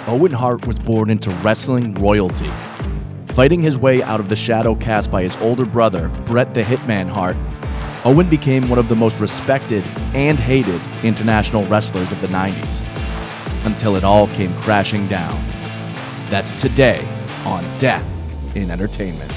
Owen Hart was born into wrestling royalty. Fighting his way out of the shadow cast by his older brother, Bret the Hitman Hart, Owen became one of the most respected and hated international wrestlers of the 90s, until it all came crashing down. That's today on Death in Entertainment.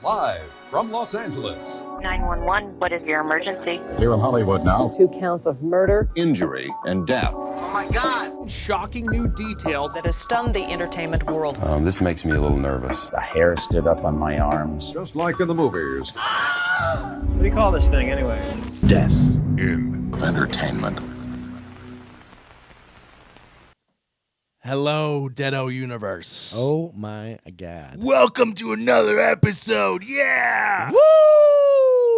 Live from Los Angeles. 911, what is your emergency? Here in Hollywood now. 2 counts of murder, Injury and death. Oh my God! Shocking new details That has stunned the entertainment world. This makes me a little nervous. The hair stood up on my arms. Just like in the movies. What do you call this thing anyway? Death In entertainment. Hello, Deado Universe. Oh my God. Welcome to another episode. Yeah! Woo!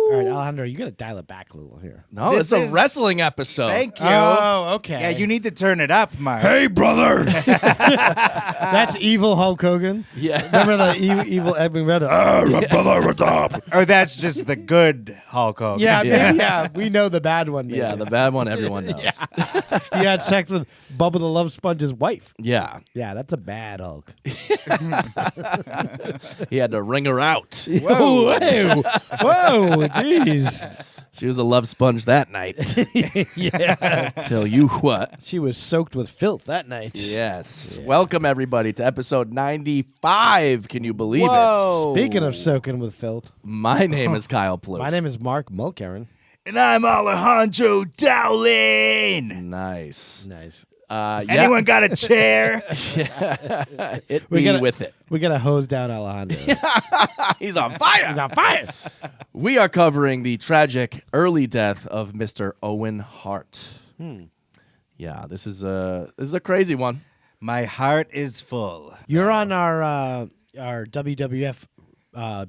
All right, Alejandro, you got to dial it back a little here. No, This it's a is- wrestling episode. Thank you. Oh, okay. Yeah, you need to turn it up, Mark. Hey, brother! That's evil Hulk Hogan. Yeah. Remember the evil Edwin Redder? brother, what's up? Or that's just the good Hulk Hogan. Yeah, Yeah. yeah, we know the bad one. Maybe. Yeah, the bad one everyone knows. He had sex with Bubba the Love Sponge's wife. Yeah. Yeah, that's a bad Hulk. He had to ring her out. Whoa, whoa, jeez. She was a love sponge that night. Yeah. Tell you what. She was soaked with filth that night. Yes. Welcome, everybody, to episode 95. Can you believe Whoa. Speaking of soaking with filth, it? My name is Kyle Ploof. my name is Mark Mulkerron. And I'm Alejandro Dowling. Nice. Nice. Anyone got a chair? Hit We me gotta- with it. We got to hose down Alejandro. He's on fire. He's on fire. We are covering the tragic early death of Mr. Owen Hart. Yeah, this is a crazy one. My heart is full. You're on our WWF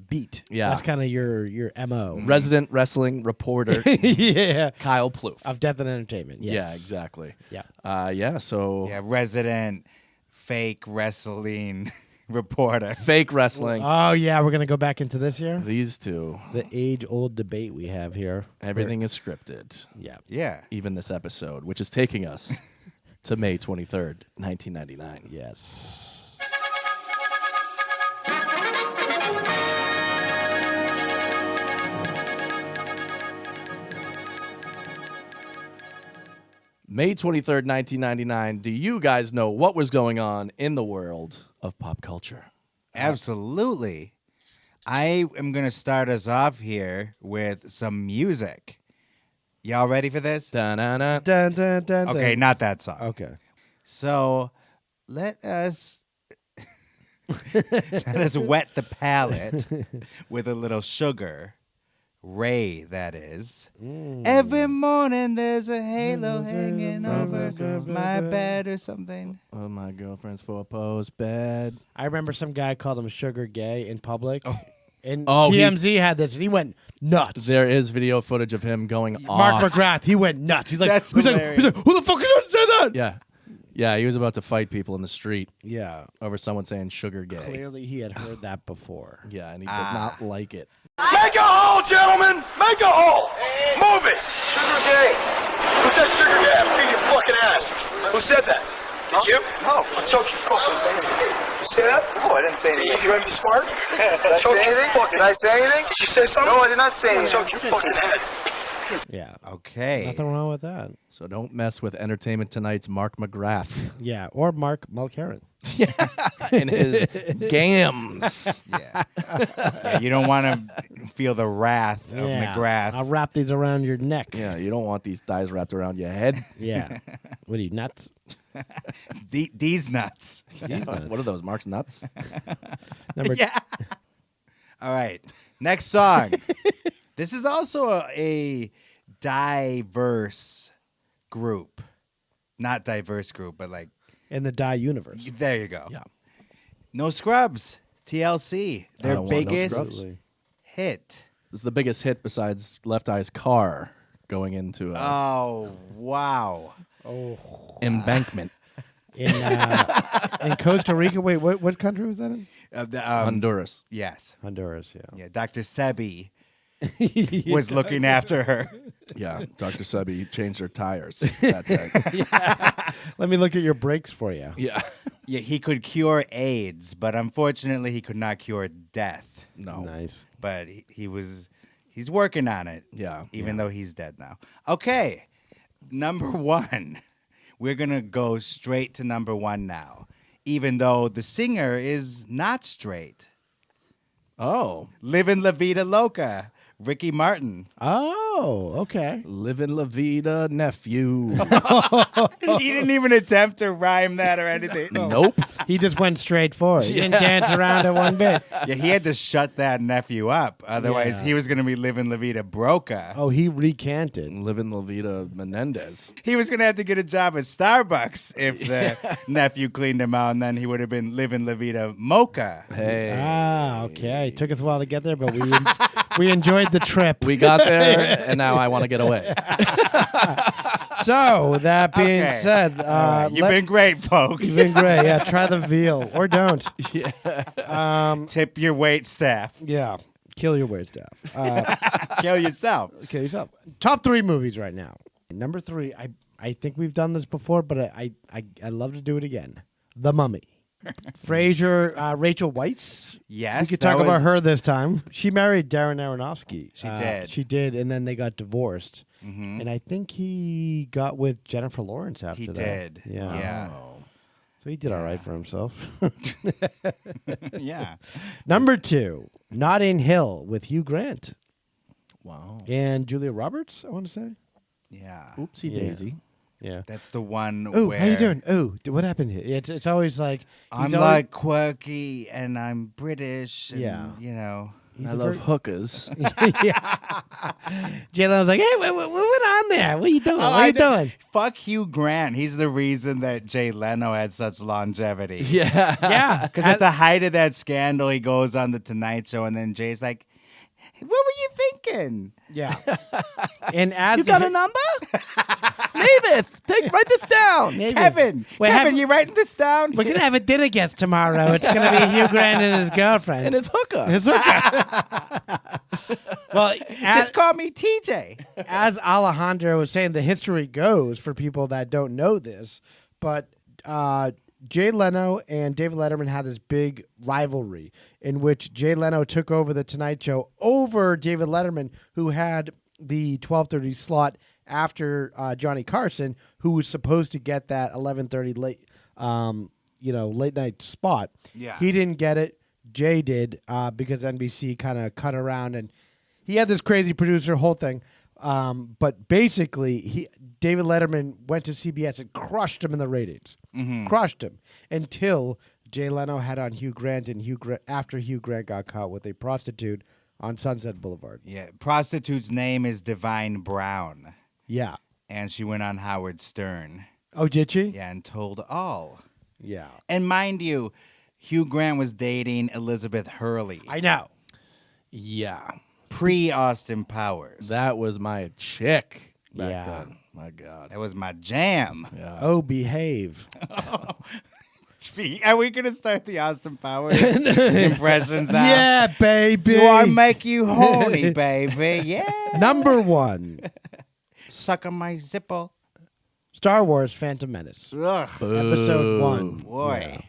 beat. Yeah. That's kind of your MO. Resident wrestling reporter Yeah. Kyle Ploof. Of Death and Entertainment. Yes. Yeah, exactly. Yeah. So Yeah, resident fake wrestling reporter. fake wrestling. Oh, yeah. We're going to go back into this year. These two. The age-old debate we have here. Everything is scripted. Yeah. Yeah. Even this episode, which is taking us to May 23rd, 1999. Yes. May 23rd, 1999. Do you guys know what was going on in the world of pop culture? Absolutely. I am going to start us off here with some music. Y'all ready for this? Da-na-na. Dun, dun, dun, Okay, dun. not that song. Okay. So let us wet the palate with a little sugar. Ray, that is. Every morning there's a halo hanging over my bed or something. Oh, my girlfriend's four-post bed. I remember some guy called him Sugar Gay in public. And Oh, TMZ had this, and he went nuts. There is video footage of him going Mark off. McGrath, he went nuts. He's like, That's he's like, hilarious. who the fuck is going to say that? Yeah. Yeah, he was about to fight people in the street Yeah. over someone saying sugar gay. Clearly, he had heard that before. Yeah, and he does not like it. Make a hole, gentlemen! Make a hole! Move it! Sugar gay. Who said sugar gay? I'm beating your fucking ass. Who said that? Did you? No. I'll choke your fucking face. You say that? No, I didn't say anything. You ready to be smart? Did I say anything? Did I say anything? Did you say something? No, I did not say anything. I'll choke your fucking head. Yeah. Okay. Nothing wrong with that. So don't mess with Entertainment Tonight's Mark McGrath Yeah. Or Mark Mulkerron. in his gams. Yeah. Yeah, you don't want to feel the wrath of McGrath. I'll wrap these around your neck. Yeah, you don't want these thighs wrapped around your head. Yeah. What are you, nuts? These nuts. What are those, Mark's nuts? Number Yeah. All right. Next song. This is also a diverse group. Not diverse group, but like, in the Die universe. there you go. Yeah. No Scrubs. TLC. Their don't want No biggest Scrubs. hit. This is the biggest hit besides Left Eye's Car going into Oh, wow. Embankment. In Costa Rica. Wait, what country was that in? The, Honduras. yes. Honduras, yeah. Yeah, Dr. Sebi was looking after her. Yeah, Dr. Sebi changed her tires that day. Let me look at your brakes for you. Yeah. Yeah, he could cure AIDS, but unfortunately he could not cure death. No. Nice. But he's working on it. Yeah. Even though he's dead now. Okay. Number 1. We're going to go straight to number 1 now. Even though the singer is not straight. Oh. Livin' La Vida Loca. Ricky Martin. Oh, okay. Livin' La Vida, nephew. He didn't even attempt to rhyme that or anything. Nope. He just went straight for it. He didn't dance around it one bit. Yeah, he had to shut that nephew up. Otherwise, Yeah. he was going to be living La Vida Broca. Oh, he recanted. Livin' La Vida Menendez. He was going to have to get a job at Starbucks if the nephew cleaned him out, and then he would have been living La Vida Mocha. Hey. Ah, okay. Took us a while to get there, but we enjoyed the trip. We got there, and now I want to get away. So, that being Okay. said, All right, you've been great, folks. You've been great. Yeah, try the veal. Or don't. Tip your wait staff. Yeah. Kill your wait staff. Kill yourself. Kill yourself. Top 3 movies right now. Number 3, I think we've done this before, but I love to do it again. The Mummy. Frasier, Rachel Weisz. Yes. We could that talk about was- her this time. She married Darren Aronofsky. She did. She did, and then they got divorced. Mhm. And I think he got with Jennifer Lawrence after He that. did. Yeah. Yeah. So he did all right for himself. Yeah. Number 2, Notting Hill with Hugh Grant Wow. and Julia Roberts, I want to say. Yeah. Oopsie Yeah. daisy. Yeah. That's the one Oh, where how you doing? Oh, what happened here? It's always like I'm he's always- like quirky and I'm British. And, Yeah. You know. he's I the love ver- hookers. yeah. Jay Leno's like, hey, what went on there? What are you doing? What are you doing? Fuck Hugh Grant. He's the reason that Jay Leno had such longevity. Yeah. Yeah. Because at the height of that scandal, he goes on the Tonight Show, and then Jay's like, "What were you thinking?" Yeah. And as You got a number? Leave it. Write this down. Maybe. Kevin, you writing this down? We're gonna have a dinner guest tomorrow. It's gonna be Hugh Grant and his girlfriend. And it's hooker. It's okay. Well, Just call me TJ. as Alejandro was saying, the history goes for people that don't know this, but Jay Leno and David Letterman had this big rivalry in which Jay Leno took over the Tonight Show over David Letterman, who had the 12:30 slot after Johnny Carson, who was supposed to get that 11:30 late night spot. Yeah. He didn't get it. Jay did because NBC kind of cut around, and he had this crazy producer whole thing. But basically, David Letterman went to CBS and crushed him in the ratings. Crushed him until Jay Leno had on Hugh Grant, and after Hugh Grant got caught with a prostitute on Sunset Boulevard. Yeah, prostitute's name is Divine Brown, Yeah. and she went on Howard Stern. Oh, did she? Yeah, and told all. Yeah. And mind you, Hugh Grant was dating Elizabeth Hurley, I know. Yeah. pre-Austin Powers. That was my chick back Yeah. then. My God. That was my jam. Yeah. Oh, behave. Are we going to start the Austin Powers impressions now? Yeah, baby. Do I make you horny, baby? Yeah. Number 1, Suck on my zipper. Star Wars Phantom Menace. Ugh. Episode 1. Boy.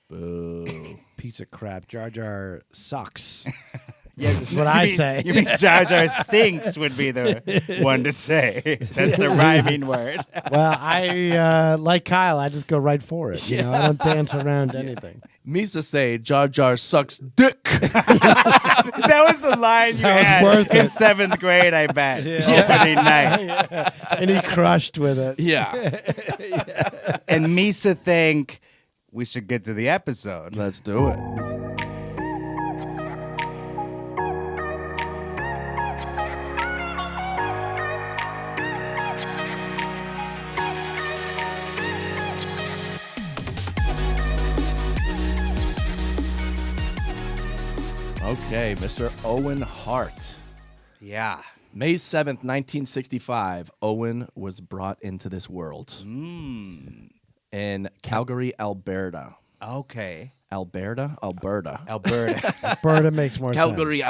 Boo. Piece of crap. Jar Jar sucks. Yeah, That's what I say. You mean Jar Jar stinks would be the one to say. That's the rhyming word. Well, I like Kyle. I just go right for it. You know, I don't dance around anything. Misa say Jar Jar sucks dick. That was the line you That was had worth in it. 7th grade, I bet. Opening night. And he crushed with it. Yeah. And Misa think we should get to the episode. Let's do it. Okay, Mr. Owen Hart. Yeah. May 7th, 1965, Owen was brought into this world in Calgary, Alberta. Okay. Alberta. Alberta makes more Calgary, sense.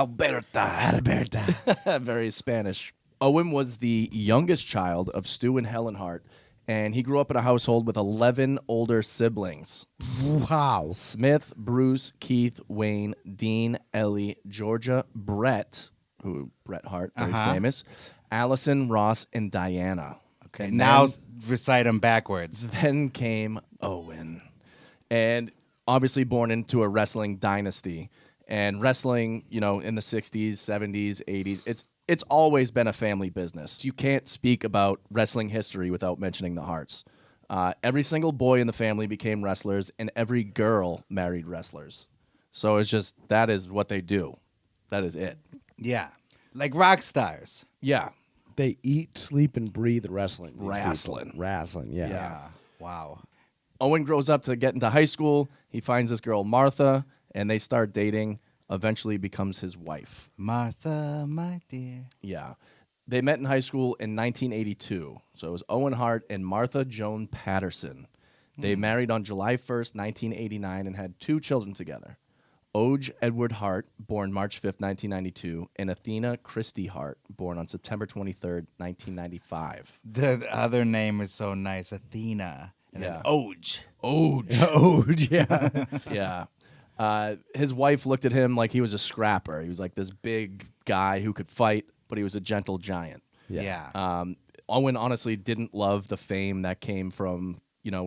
Alberta. Very Spanish. Owen was the youngest child of Stu and Helen Hart, and he grew up in a household with 11 older siblings. Wow. Smith, Bruce, Keith, Wayne, Dean, Ellie, Georgia, Brett, Bret Hart, very famous, Allison, Ross, and Diana. Okay, And now then- recite them backwards. Then came Owen. And obviously born into a wrestling dynasty. And wrestling, in the 60s, 70s, 80s, it's always been a family business. You can't speak about wrestling history without mentioning the Harts. Every single boy in the family became wrestlers, and every girl married wrestlers. So it's just, that is what they do. That is it. Yeah, like rock stars. Yeah. They eat, sleep, and breathe wrestling. these Wrestling. people. Wrestling, yeah. Yeah. Wow. Owen grows up to get into high school. He finds this girl, Martha, and they start dating. Eventually becomes his wife. Martha, my dear. Yeah. They met in high school in 1982. So it was Owen Hart and Martha Joan Patterson. They married on July 1st, 1989, and had 2 children together. Oj Edward Hart, born March 5th, 1992, and Athena Christie Hart, born on September 23rd, 1995. The other name is so nice, Athena. And then Oj. Oj. yeah. Yeah. His wife looked at him like he was a scrapper. He was like this big guy who could fight, but he was a gentle giant. Yeah. Owen honestly didn't love the fame that came from,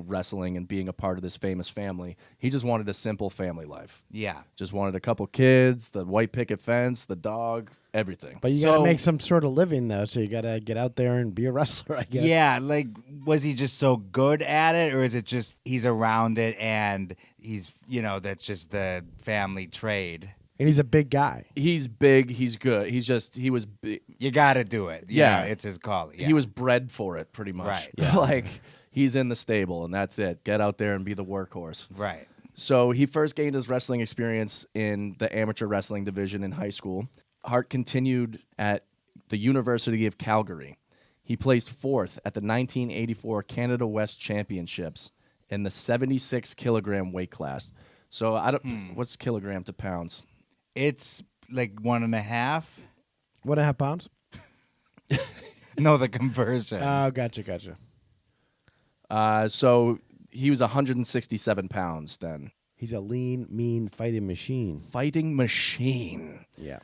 wrestling and being a part of this famous family. He just wanted a simple family life. Yeah. Just wanted a couple kids, the white picket fence, the dog, everything. But you got to make some sort of living, though, so you got to get out there and be a wrestler, I guess. Yeah, like, was he just so good at it, or is it just he's around it and he's, that's just the family trade? And he's a big guy. He's big. He's good. He was big. You got to do it. Yeah. It's his call. Yeah. He was bred for it, pretty much. Right. Yeah. Like, he's in the stable, and that's it. Get out there and be the workhorse. Right. So he first gained his wrestling experience in the amateur wrestling division in high school. Hart continued at the University of Calgary. He placed 4th at the 1984 Canada West Championships in the 76 kilogram weight class. So what's kilogram to pounds? It's like 1.5. 1.5 pounds? No, the conversion. Oh, gotcha. So he was 167 pounds then. He's a lean, mean fighting machine. Fighting machine. Yeah.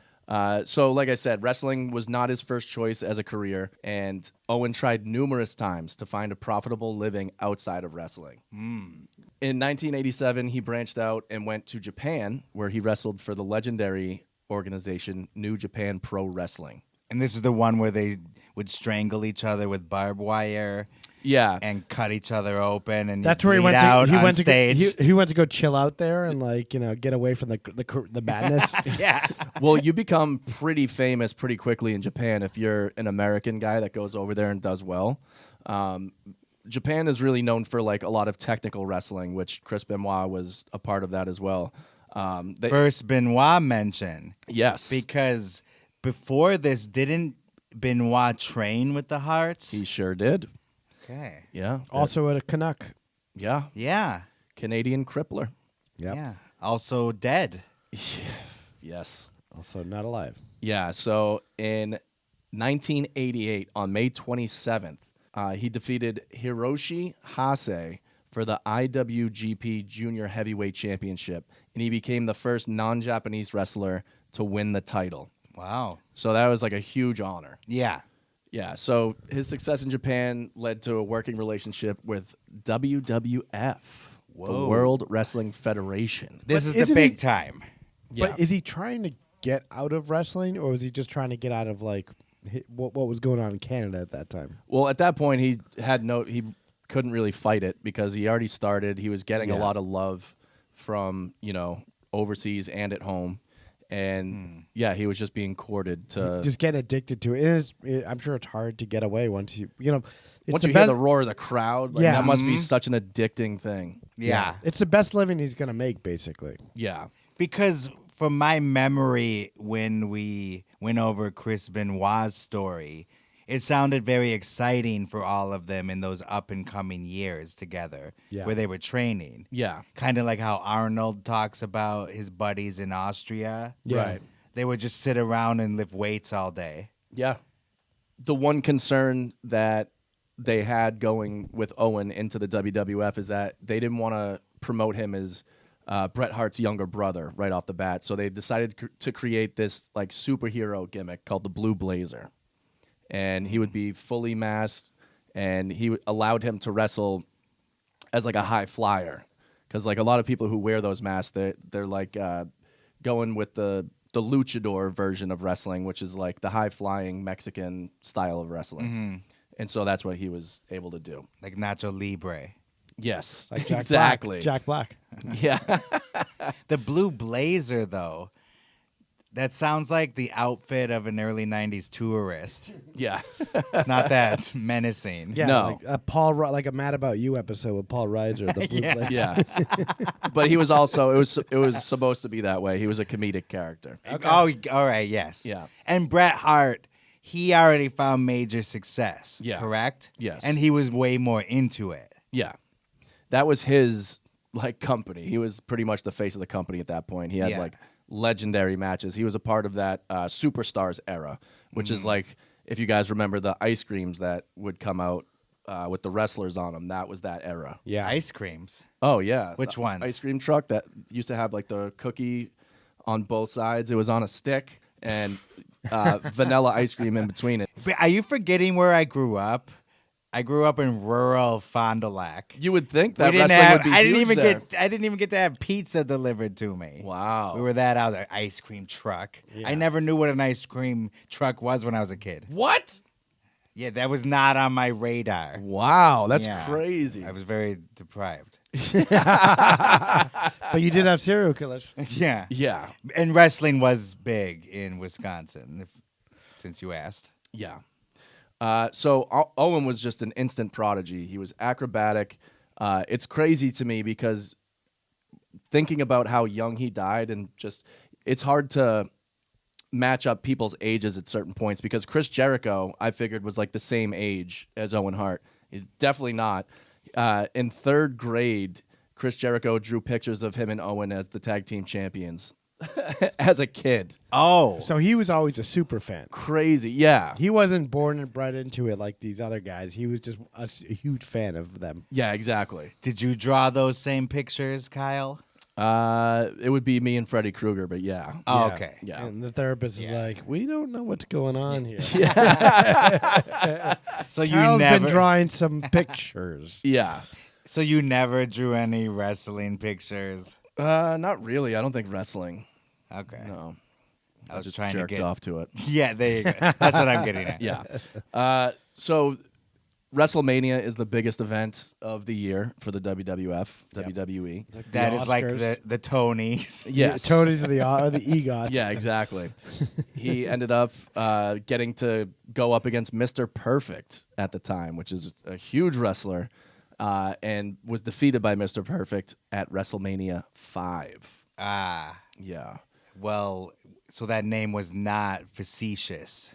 So like I said, wrestling was not his first choice as a career, and Owen tried numerous times to find a profitable living outside of wrestling. In 1987, he branched out and went to Japan, where he wrestled for the legendary organization New Japan Pro Wrestling. And this is the one where they would strangle each other with barbed wire. Yeah, And cut each other open, and That's where he went out to. He on went stage. to go, he went to go chill out there and get away from the madness. Yeah. well, you become pretty famous pretty quickly in Japan if you're an American guy that goes over there and does well. Japan is really known for like a lot of technical wrestling, which Chris Benoit was a part of that as well. First Benoit mention. Yes. Because before this, didn't Benoit train with the Harts? He sure did. Okay. Yeah. Also a Canuck. Yeah. Yeah. Canadian crippler. Yep. Yeah. Also dead. Yes. Also not alive. Yeah. So in 1988, on May 27th, he defeated Hiroshi Hase for the IWGP Junior Heavyweight Championship, and he became the first non-Japanese wrestler to win the title. Wow. So that was like a huge honor. Yeah. Yeah, so his success in Japan led to a working relationship with WWF, the World Wrestling Federation. This But is the isn't big he- time. Yeah. But is he trying to get out of wrestling, or was he just trying to get out of what was going on in Canada at that time? Well, at that point, he couldn't really fight it because he already started. He was getting a lot of love from, overseas and at home. And he was just being courted to Just get addicted to it. I'm sure it's hard to get away once you once you hear the roar of the crowd. Like, Yeah. that must be such an addicting thing. Yeah. It's the best living he's gonna make, basically. Yeah, Because from my memory, when we went over Chris Benoit's story, it sounded very exciting for all of them in those up and coming years together where they were training. Yeah. Kind of like how Arnold talks about his buddies in Austria. Yeah. Right. They would just sit around and lift weights all day. Yeah. The one concern that they had going with Owen into the WWF is that they didn't want to promote him as Bret Hart's younger brother right off the bat. So they decided to create this like superhero gimmick called the Blue Blazer. And he would be fully masked, and he allowed him to wrestle as like a high flyer. Because like a lot of people who wear those masks, they're like going with the luchador version of wrestling, which is like the high flying Mexican style of wrestling. Mm-hmm. And so that's what he was able to do. Like Nacho Libre. Yes, Like Jack exactly. Black. Jack Black. Yeah. The Blue Blazer, though, that sounds like the outfit of an early 90s tourist. Yeah. It's not that menacing. Yeah, No. like a like a Mad About You episode with Paul Reiser. The Blue Yeah. Blazer. Yeah. But he was also, it was supposed to be that way. He was a comedic character. Oh, all right, yes. Yeah. And Bret Hart, he already found major success, Yeah. correct? Yes. And he was way more into it. Yeah. That was his like company. He was pretty much the face of the company at that point. He had like legendary matches. He was a part of that Superstars era, which is like, if you guys remember the ice creams that would come out with the wrestlers on them, that was that era. Yeah. Ice creams. Oh, yeah. Which The ones? Ice cream truck that used to have like the cookie on both sides. It was on a stick and vanilla ice cream in between it. But are you forgetting where I grew up? I grew up in rural Fond du Lac. You would think that We didn't wrestling have, would be I didn't huge even there. I didn't even get to have pizza delivered to me. Wow. We were that out there. Ice cream truck. I never knew what an ice cream truck was when I was a kid. What? Yeah, that was not on my radar. Wow, that's Yeah. crazy. I was very deprived. But you did have serial killers. Yeah. Yeah. And wrestling was big in Wisconsin, since you asked. Yeah. So Owen was just an instant prodigy. He was acrobatic. It's crazy to me because thinking about how young he died and just it's hard to match up people's ages at certain points because Chris Jericho, I figured, was like the same age as Owen Hart. He's definitely not. In third grade, Chris Jericho drew pictures of him and Owen as the tag team champions as a kid. Oh. So he was always a super fan. Crazy. Yeah. He wasn't born and bred into it like these other guys. He was just a huge fan of them. Yeah, exactly. Did you draw those same pictures, Kyle? It would be me and Freddy Krueger, but yeah. Oh, Yeah. okay. Yeah. And the therapist is like, we don't know what's going on here. So you Kyle's never been drawing some pictures. Yeah. So you never drew any wrestling pictures? Not really. I don't think wrestling. Okay. No. I was just trying to jerked get off to it. Yeah, there you go. That's what I'm getting at. Yeah. So WrestleMania is the biggest event of the year for the WWF, WWE. That is like Oscars. the Tonys. Yes. Tony's or the EGOTs. Yeah, exactly. He ended up getting to go up against Mr. Perfect at the time, which is a huge wrestler, and was defeated by Mr. Perfect at WrestleMania 5. Ah. Yeah. Well, so that name was not facetious.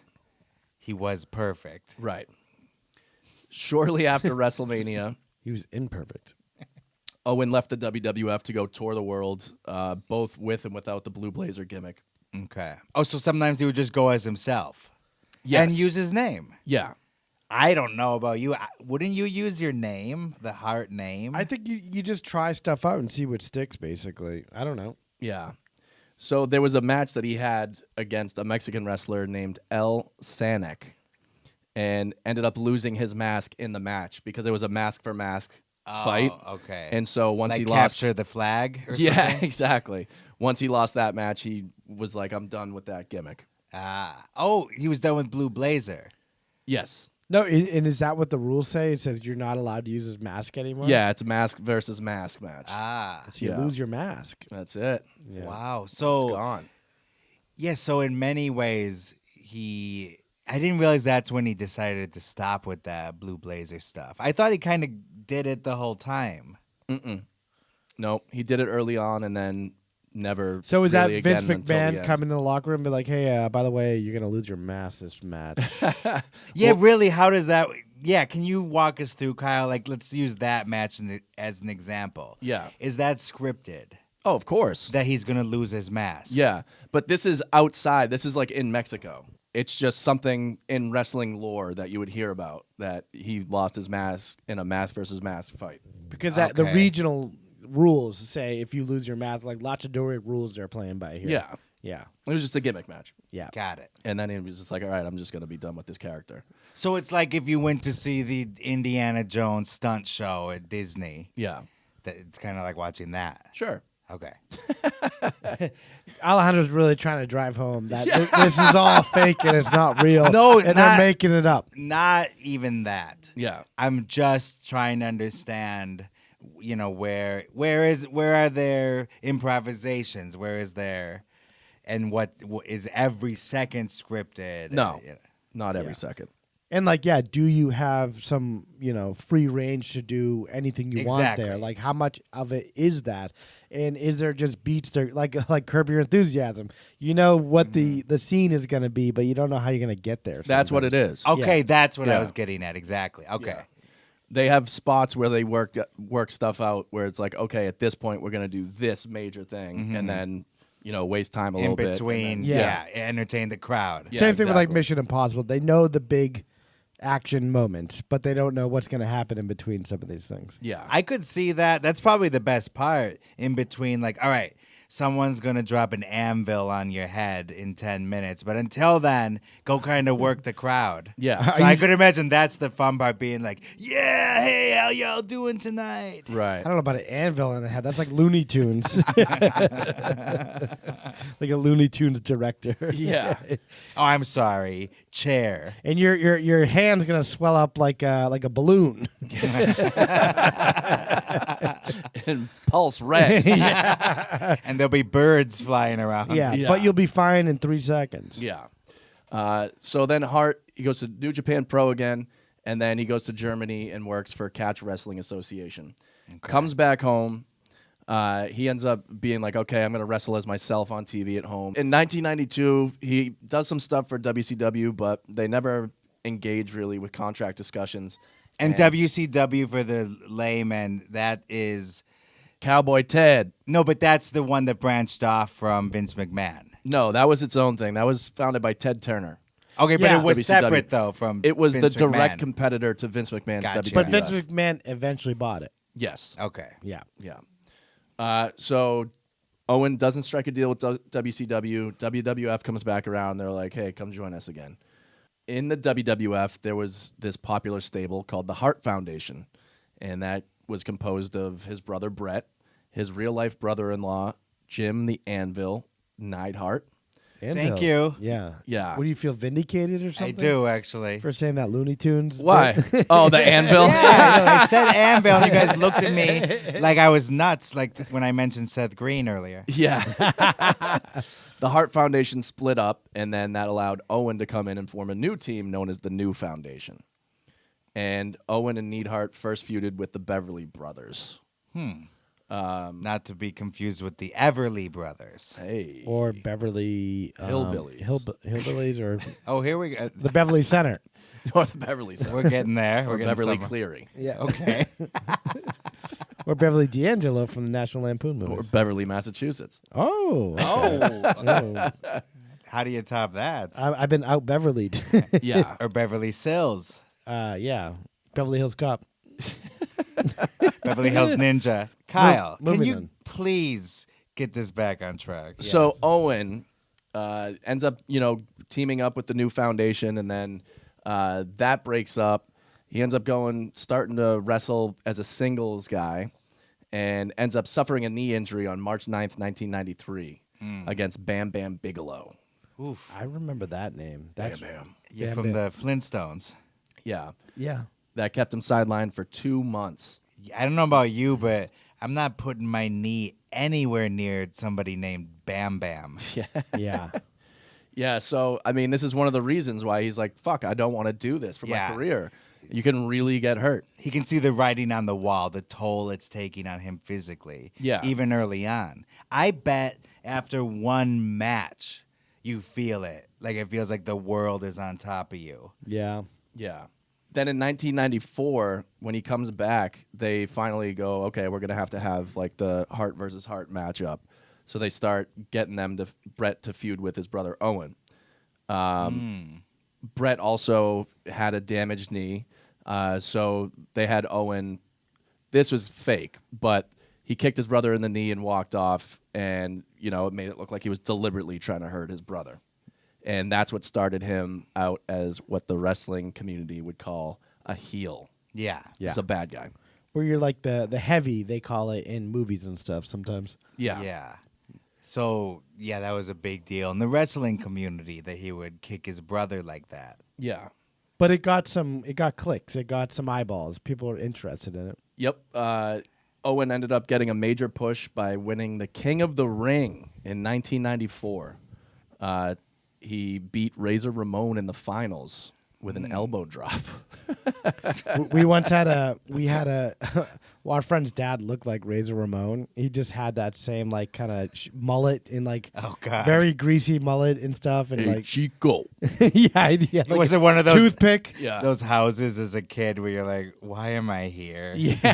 He was perfect. Right. Shortly after WrestleMania, He was imperfect. Owen left the WWF to go tour the world, both with and without the Blue Blazer gimmick. Okay. Oh, so sometimes he would just go as himself. Yes. And use his name. Yeah. I don't know about you. Wouldn't you use your name, the Hart name? I think you just try stuff out and see what sticks, basically. I don't know. Yeah. So there was a match that he had against a Mexican wrestler named El Sanek and ended up losing his mask in the match because it was a mask for mask fight. Okay. And so once like he lost, capture the flag or yeah, something? exactly. Once he lost that match, he was like, I'm done with that gimmick. Ah. Oh, he was done with Blue Blazer. Yes. No, and is that what the rules say? It says you're not allowed to use his mask anymore? Yeah, it's a mask versus mask match. Ah. So you yeah. lose your mask. That's it. Yeah. Wow. It's So gone. yeah, so in many ways I didn't realize that's when he decided to stop with that Blue Blazer stuff. I thought he kind of did it the whole time. No, he did it early on and then never. So is really that Vince again until the McMahon end. coming in the locker room and be like, hey, by the way, you're gonna lose your mask this match? Yeah, really. How does that? Yeah, can you walk us through, Kyle? Like, let's use that match as an example. Yeah. Is that scripted? Oh, of course. That he's gonna lose his mask. Yeah, but this is outside. This is like in Mexico. It's just something in wrestling lore that you would hear about, that he lost his mask in a mask versus mask fight. Because the regional rules say if you lose your mask, like luchador rules they're playing by here. Yeah. Yeah. It was just a gimmick match. Yeah. Got it. And then he was just like, all right, I'm just going to be done with this character. So it's like if you went to see the Indiana Jones stunt show at Disney. Yeah. It's kind of like watching that. Sure. Okay. Alejandro's really trying to drive home that this is all fake and it's not real. No, and they're making it up. Not even that. Yeah. I'm just trying to understand, where are there improvisations? Where is there, and what is every second scripted? No, not every second. And do you have some, free range to do anything you want there? Like, how much of it is that? And is there just beats there, like Curb Your Enthusiasm? You know what the scene is going to be, but you don't know how you're going to get there. That's what it is. Okay, that's what I was getting at. Exactly. Okay. Yeah. They have spots where they work stuff out where it's like, okay, at this point we're going to do this major thing, and then waste time a little bit. In between, entertain the crowd. Same thing with like Mission Impossible. They know the big action moments, but they don't know what's going to happen in between some of these things. Yeah. I could see that. That's probably the best part in between. Like, all right, someone's going to drop an anvil on your head in 10 minutes. But until then, go kind of work the crowd. Yeah. So I could imagine that's the fun part, being like, yeah, hey, how y'all doing tonight? Right. I don't know about an anvil in the head. That's like Looney Tunes. Like a Looney Tunes director. Yeah. Oh, I'm sorry. Chair. And your hand's gonna swell up like a balloon. And pulse red. And there'll be birds flying around. Yeah, but you'll be fine in 3 seconds. Yeah. So then Hart, he goes to New Japan Pro again, and then he goes to Germany and works for Catch Wrestling Association. Okay. Comes back home. He ends up being like, okay, I'm going to wrestle as myself on TV at home. In 1992, he does some stuff for WCW, but they never engage really with contract discussions. And WCW, for the layman, that is Cowboy Ted. No, but that's the one that branched off from Vince McMahon. No, that was its own thing. That was founded by Ted Turner. Okay, but it was WCW. Separate, though, from It was Vince the direct McMahon. competitor to Vince McMahon's WWF. But Vince McMahon eventually bought it. Yes. Okay. Yeah. Yeah. So Owen doesn't strike a deal with WCW. WWF comes back around. They're like, hey, come join us again. In the WWF, there was this popular stable called the Hart Foundation, and that was composed of his brother Brett, his real-life brother-in-law, Jim the Anvil Neidhart. Thank you. Yeah. Yeah. What, do you feel vindicated or something? I do, actually. For saying that Looney Tunes? Why? Oh, the Anvil? Yeah, I said Anvil, and you guys looked at me like I was nuts, like when I mentioned Seth Green earlier. Yeah. The Hart Foundation split up, and then that allowed Owen to come in and form a new team known as the New Foundation. And Owen and Neidhart first feuded with the Beverly Brothers. Not to be confused with the Everly Brothers. Hey. Or Beverly... Hillbillies. Hillbillies or... Oh, here we go. The Beverly Center. Or the Beverly Center. We're getting there. Or We're getting Beverly somewhere. Cleary. Yeah. Okay. Or Beverly D'Angelo from the National Lampoon movies. Or Beverly, Massachusetts. Oh. Oh. How do you top that? I've been out Beverly'd. Yeah. Or Beverly Sills. Yeah. Beverly Hills Cop. Beverly Hills Ninja. Kyle, can moving you on. please get this back on track? So Owen ends up, teaming up with the New Foundation, and then that breaks up. He ends up starting to wrestle as a singles guy, and ends up suffering a knee injury on March 9th, 1993, against Bam Bam Bigelow. Oof. I remember that name. That's Bam. Yeah, Bam from Bam. the Flintstones. Yeah. Yeah. That kept him sidelined for 2 months. I don't know about you, but I'm not putting my knee anywhere near somebody named Bam Bam. Yeah. Yeah, so, I mean, this is one of the reasons why he's like, fuck, I don't want to do this for my career. You can really get hurt. He can see the writing on the wall, the toll it's taking on him physically. Yeah. Even early on. I bet after one match, you feel it. Like it feels like the world is on top of you. Yeah. Yeah. Then in 1994, when he comes back, they finally go, okay, we're going to have like the Hart versus Hart matchup. So they start getting Bret to feud with his brother Owen. Bret also had a damaged knee. So they had Owen. This was fake, but he kicked his brother in the knee and walked off. And, it made it look like he was deliberately trying to hurt his brother. And that's what started him out as what the wrestling community would call a heel. Yeah. He's a bad guy. Where you're like the heavy, they call it in movies and stuff sometimes. Yeah. Yeah. So, yeah, that was a big deal in the wrestling community that he would kick his brother like that. Yeah. But it got clicks, it got some eyeballs. People are interested in it. Yep. Owen ended up getting a major push by winning the King of the Ring in 1994. He beat Razor Ramon in the finals with an elbow drop. we once had well, our friend's dad looked like Razor Ramon. He just had that same like kind of mullet and like very greasy mullet and stuff and like Chico. yeah, like was it one of those toothpick? Yeah. Those houses as a kid where you're like, why am I here? Yeah.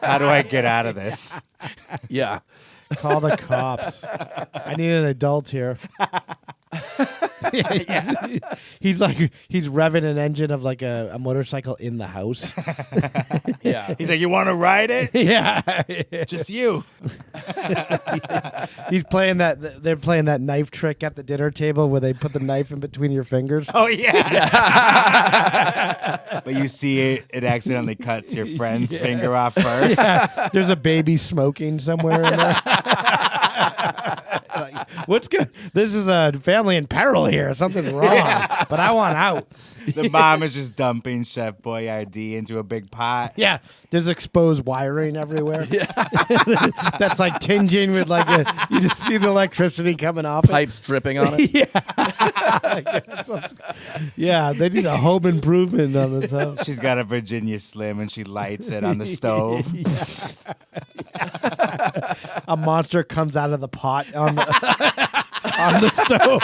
How do I get out of this? Yeah. Call the cops. I need an adult here. He's revving an engine of like a motorcycle in the house. Yeah. He's like, you want to ride it? Yeah. Just you. He's playing that. They're playing that knife trick at the dinner table where they put the knife in between your fingers. Oh, yeah. But you see it accidentally cuts your friend's finger off first. Yeah. There's a baby smoking somewhere in there. Like, what's good? This is a family in peril here. Something's wrong, but I want out. The mom is just dumping Chef Boyardee into a big pot. Yeah, there's exposed wiring everywhere. Yeah. That's like tinging with like you just see the electricity coming off. Pipes dripping on it. Yeah, they need a home improvement on this house. She's got a Virginia Slim and she lights it on the stove. A monster comes out of the pot on the stove.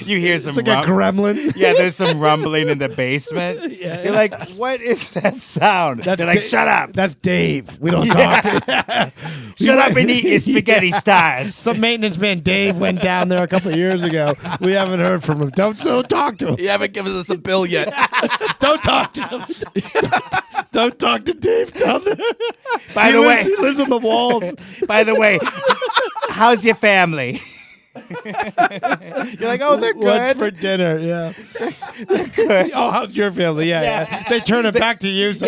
You hear some It's like a gremlin. Yeah, there's some rumbling in the basement. Yeah. You're like, what is that sound? They're like, shut up. That's Dave. We don't talk to Shut up and eat your spaghetti stars. Some maintenance man, Dave, went down there a couple of years ago. We haven't heard from him. Don't talk to him. You haven't given us a bill yet. Don't talk to him. Don't talk to Dave down there. By the way, he lives on the walls. By the way, how's your family? You're like, oh, they're good. What's for dinner? Yeah. They're good. Oh, how's your family? Yeah. They turn it back to you, so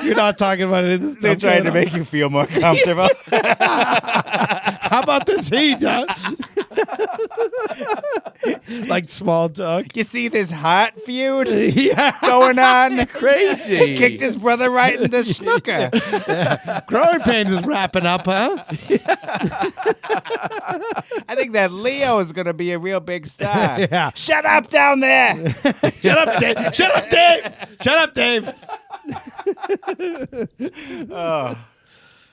you're not talking about it. They're trying to make you feel more comfortable. How about this heat, huh? Like small talk. You see this hot feud Yeah. going on? Crazy. Kicked his brother right in the snooker. Growing pains is wrapping up, huh? I think that Leo is going to be a real big star. Yeah. Shut up down there. Shut up, Dave. Shut up, Dave. Shut up, Dave.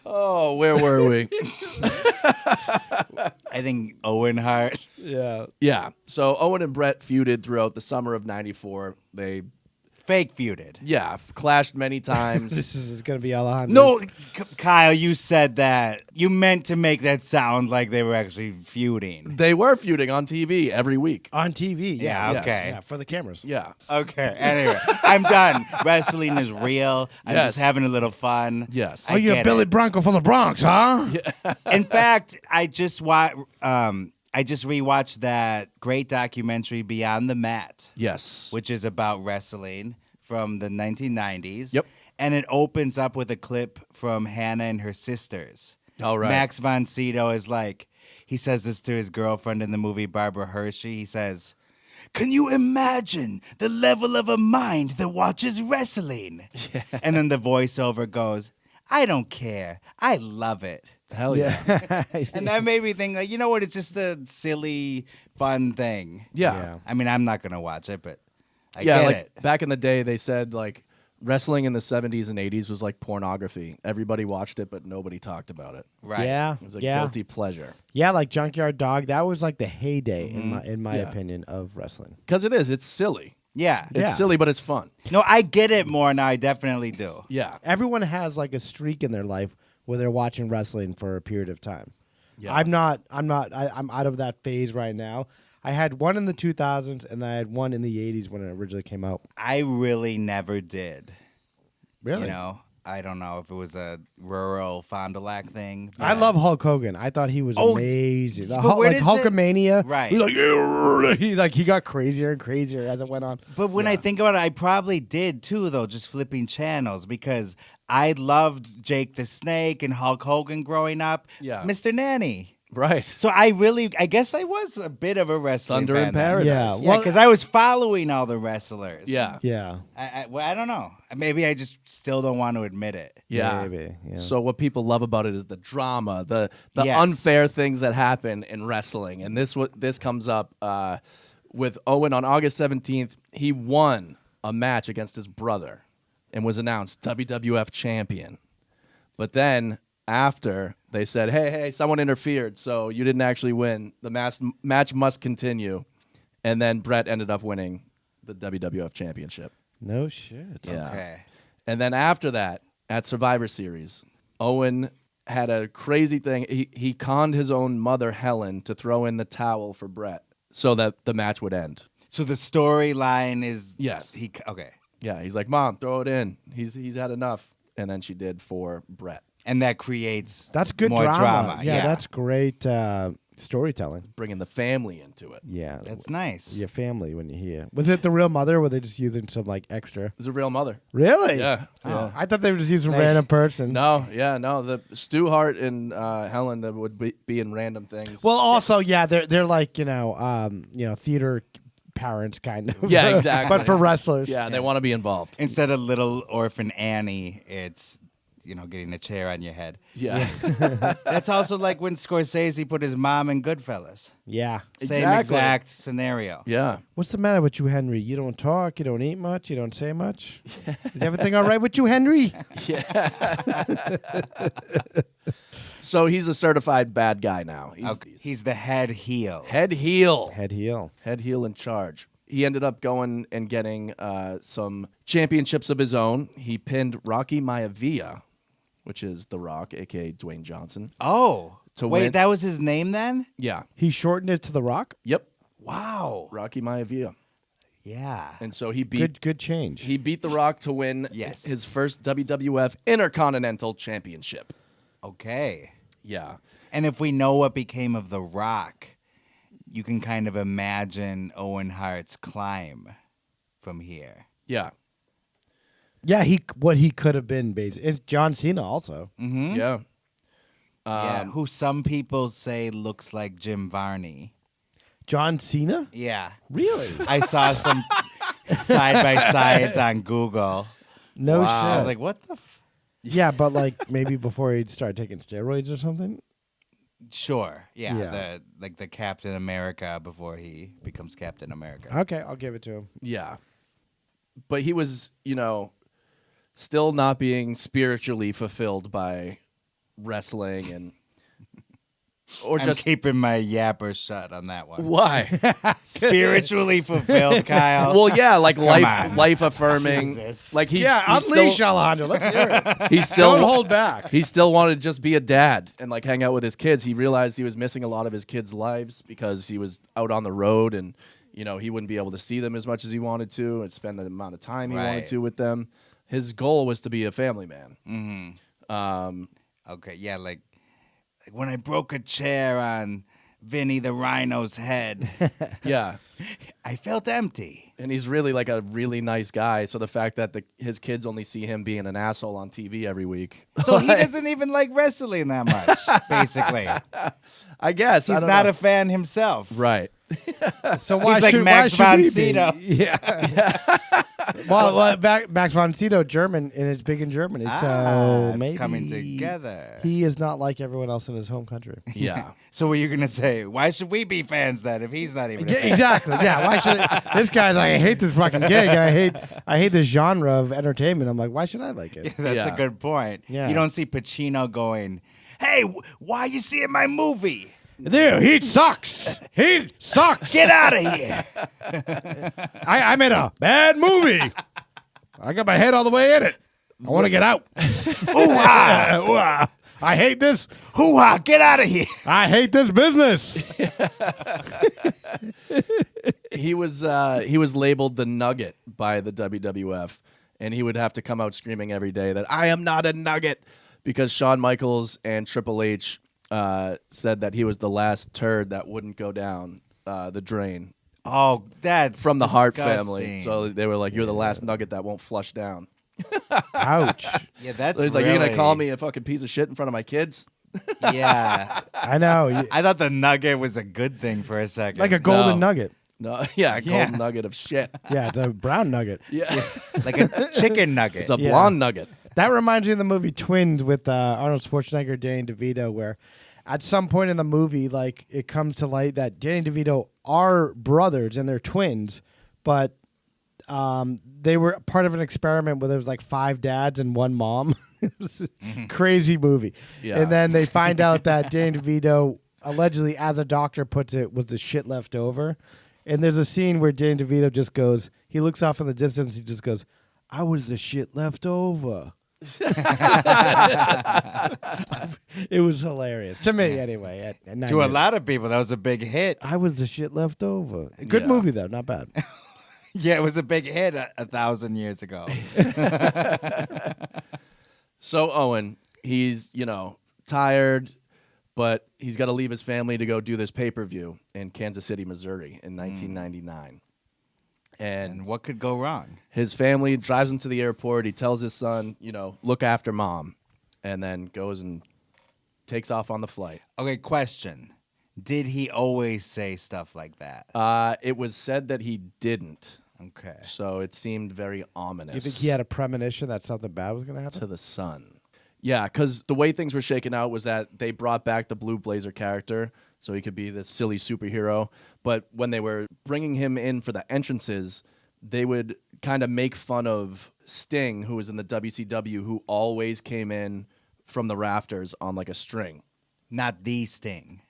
Oh, where were we? I think Owen Hart. Yeah. Yeah. So Owen and Bret feuded throughout the summer of '94. They Fake feuded. clashed many times. This is going to be Alejandro. No, Kyle, you said that. You meant to make that sound like they were actually feuding. They were feuding on TV every week. On TV. Yeah, Yes. okay. Yeah, for the cameras. Yeah. Okay, anyway, I'm done. Wrestling is real. I'm Yes. just having a little fun. Yes. Oh, you're get Billy it. Bronco from the Bronx, huh? In fact, I just rewatched that great documentary Beyond the Mat, Yes. which is about wrestling from the 1990s. Yep. And it opens up with a clip from Hannah and her sisters. All right. Max von Sydow is like, he says this to his girlfriend in the movie Barbara Hershey. He says, "Can you imagine the level of a mind that watches wrestling?" Yeah. And then the voiceover goes, "I don't care. I love it." Hell yeah. And that made me think, like, you know what? It's just a silly, fun thing. Yeah. I mean, I'm not going to watch it, but I get it. Back in the day, they said like wrestling in the 70s and 80s was like pornography. Everybody watched it, but nobody talked about it. Right. Yeah. It was a guilty pleasure. Yeah, like Junkyard Dog. That was like the heyday in my opinion of wrestling. Because it is. It's silly. Yeah. It's silly, but it's fun. No, I get it more now. I definitely do. Yeah. Everyone has like a streak in their life where they're watching wrestling for a period of time. Yeah. I'm out of that phase right now. I had one in the 2000s and I had one in the 80s when it originally came out. I really never did. Really? You know, I don't know if it was a rural Fond du Lac thing. I love Hulk Hogan. I thought he was amazing. but where does Hulkamania. Right. He got crazier and crazier as it went on. But when I think about it, I probably did too, though, just flipping channels because I loved Jake the Snake and Hulk Hogan growing up. Yeah. Mr. Nanny. Right. So I guess I was a bit of a wrestling Thunder fan in then. Paradise. Yeah, because I was following all the wrestlers. Yeah. Yeah. I don't know. Maybe I just still don't want to admit it. Yeah. Maybe. Yeah. So what people love about it is the drama, the Yes. unfair things that happen in wrestling. And this comes up with Owen on August 17th. He won a match against his brother and was announced WWF champion. But then after they said, hey, someone interfered, so you didn't actually win. The match must continue. And then Brett ended up winning the WWF championship. No shit. Yeah. Okay. And then after that, at Survivor Series, Owen had a crazy thing. He conned his own mother, Helen, to throw in the towel for Brett so that the match would end. So the storyline is Yes. Okay. Yeah, he's like, Mom, throw it in. He's had enough. And then she did for Brett. And that creates That's good more drama. Yeah, that's great storytelling. Bringing the family into it. Yeah. That's nice. Your family when you hear. Was it the real mother or were they just using some like extra? It's a real mother. Really? Yeah. Oh, Yeah. I thought they were just using a random person. No. The Stu Hart and Helen that would be in random things. Well, also, yeah, they're like, theater parents kind of. Yeah, exactly. But for wrestlers. yeah, they want to be involved. Instead of little orphan Annie, it's getting a chair on your head. Yeah. That's also like when Scorsese put his mom in Goodfellas. Yeah. Same Exactly. exact scenario. Yeah. What's the matter with you, Henry? You don't talk, you don't eat much, you don't say much. Is everything all right with you, Henry? So he's a certified bad guy now. He's the head heel. Head heel. Head heel. Head heel in charge. He ended up going and getting some championships of his own. He pinned Rocky Maivia, which is The Rock, a.k.a. Dwayne Johnson. Oh. To wait, win. that was his name then? Yeah. He shortened it to The Rock? Yep. Wow. Rocky Maivia. Yeah. And so he beat Good change. He beat The Rock to win Yes. his first WWF Intercontinental Championship. Okay. Yeah. And if we know what became of The Rock, you can kind of imagine Owen Hart's climb from here. Yeah. Yeah, what he could have been, basically. It's John Cena also. Mm-hmm. Yeah. Yeah, who some people say looks like Jim Varney. John Cena? Yeah. Really? I saw some side-by-sides on Google. No shit. I was like, what the yeah, but like maybe before he'd start taking steroids or something? Sure. Yeah. Yeah. The Captain America before he becomes Captain America. Okay, I'll give it to him. Yeah. But he was, still not being spiritually fulfilled by wrestling and or I'm just keeping my yapper shut on that one. why? Spiritually fulfilled, Kyle. Well, yeah, like on. life affirming. Jesus. Like he Unleash, still, Alejandro. Let's hear it. he still Don't hold back. He still wanted to just be a dad and like hang out with his kids. He realized he was missing a lot of his kids' lives because he was out on the road and he wouldn't be able to see them as much as he wanted to and spend the amount of time he wanted to with them. His goal was to be a family man. Mm-hmm. Okay, yeah, like when I broke a chair on Vinny the Rhino's head, Yeah. I felt empty. And he's really like a really nice guy. So the fact that his kids only see him being an asshole on TV every week. So he doesn't even like wrestling that much, basically. I guess. He's not a fan himself. Right. So why He's like should, Max why von should we be? Sydow. Yeah. Well, Max von Sydow, German, and it's big in Germany. So it's maybe coming together. He is not like everyone else in his home country. Yeah. So what are you gonna say? Why should we be fans then if he's not even? A Yeah, fan? exactly. Yeah. Why should this guy's like? I hate this fucking gig. I hate this genre of entertainment. I'm like, why should I like it? That's a good point. Yeah. You don't see Pacino going, "Hey, why are you seeing my movie? Dude, he sucks. He sucks. Get out of here!" I made a bad movie. I got my head all the way in it. I want to get out. Ooh-ah! Ooh-ah. I hate this. Hoo-ha! Get out of here! I hate this business. He was labeled the Nugget by the WWF, and he would have to come out screaming every day that I am not a nugget, because Shawn Michaels and Triple H said that he was the last turd that wouldn't go down the drain Oh, that's from the Hart disgusting. family. So they were like, "You're the last nugget that won't flush down." Ouch. Yeah, that's So he's like, "You're gonna call me a fucking piece of shit in front of my kids?" Yeah. I know. I thought the nugget was a good thing for a second. Like a golden No. nugget. No, yeah, a Yeah. golden nugget of shit. Yeah, it's a brown nugget. Yeah, like a chicken nugget. it's a Yeah. blonde nugget. That reminds me of the movie Twins with Arnold Schwarzenegger, Danny DeVito, where at some point in the movie, like, it comes to light that Danny DeVito are brothers and they're twins, but they were part of an experiment where there was like 5 dads and 1 mom. It was a crazy movie. Yeah. And then they find out that Danny DeVito, allegedly, as a doctor puts it, was the shit left over. And there's a scene where Danny DeVito just goes, he looks off in the distance, he just goes, I was the shit left over. It was hilarious. To me, anyway. At 9 To a years. lot of people, that was a big hit. I was the shit left over. Good Yeah. movie, though. Not bad. Yeah, it was a big hit 1,000 years ago. So Owen, he's, tired, but he's got to leave his family to go do this pay-per-view in Kansas City, Missouri in 1999. And what could go wrong? His family drives him to the airport. He tells his son, look after mom, and then goes and takes off on the flight. Okay, question. Did he always say stuff like that? It was said that he didn't, Okay. so it seemed very ominous. You think he had a premonition that something bad was going to happen? to the son? Yeah, because the way things were shaken out was that they brought back the Blue Blazer character, so he could be this silly superhero. But when they were bringing him in for the entrances, they would kind of make fun of Sting, who was in the WCW, who always came in from the rafters on like a string. Not the Sting.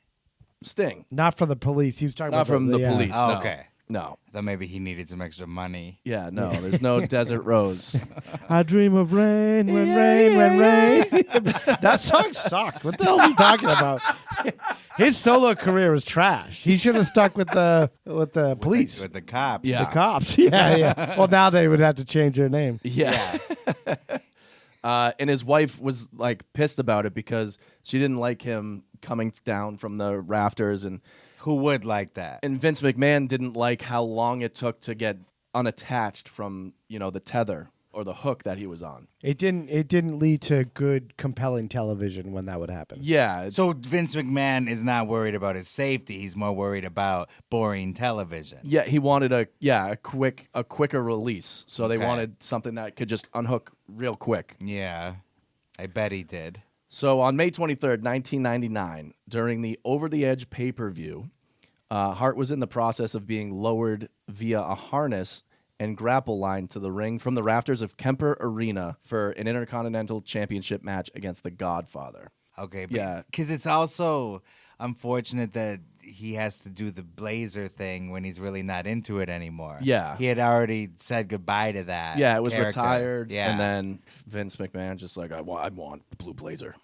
Sting. Not from the police. He was talking Not about from the police. Oh, no. okay. No. I thought maybe he needed some extra money. Yeah, no. There's no Desert Rose. I dream of rain, when rain. That song sucked. What the hell is he talking about? His solo career was trash. He should have stuck with the police. With the cops. Yeah. The cops. Yeah. Well, now they would have to change their name. Yeah. And his wife was like pissed about it because she didn't like him coming down from the rafters, and Who would like that? Vince McMahon didn't like how long it took to get unattached from, the tether or the hook that he was on. It didn't lead to good, compelling television when that would happen. Yeah. So Vince McMahon is not worried about his safety. He's more worried about boring television. Yeah, he wanted a quicker release. So they Okay. wanted something that could just unhook real quick. Yeah. I bet he did. So on May 23rd, 1999, during the Over the Edge pay-per-view, Hart was in the process of being lowered via a harness and grapple line to the ring from the rafters of Kemper Arena for an Intercontinental Championship match against The Godfather. Okay. Yeah. Because it's also unfortunate that he has to do the Blazer thing when he's really not into it anymore. Yeah. He had already said goodbye to that. Yeah, it was character. retired, Yeah. and then Vince McMahon just like, I want the Blue Blazer.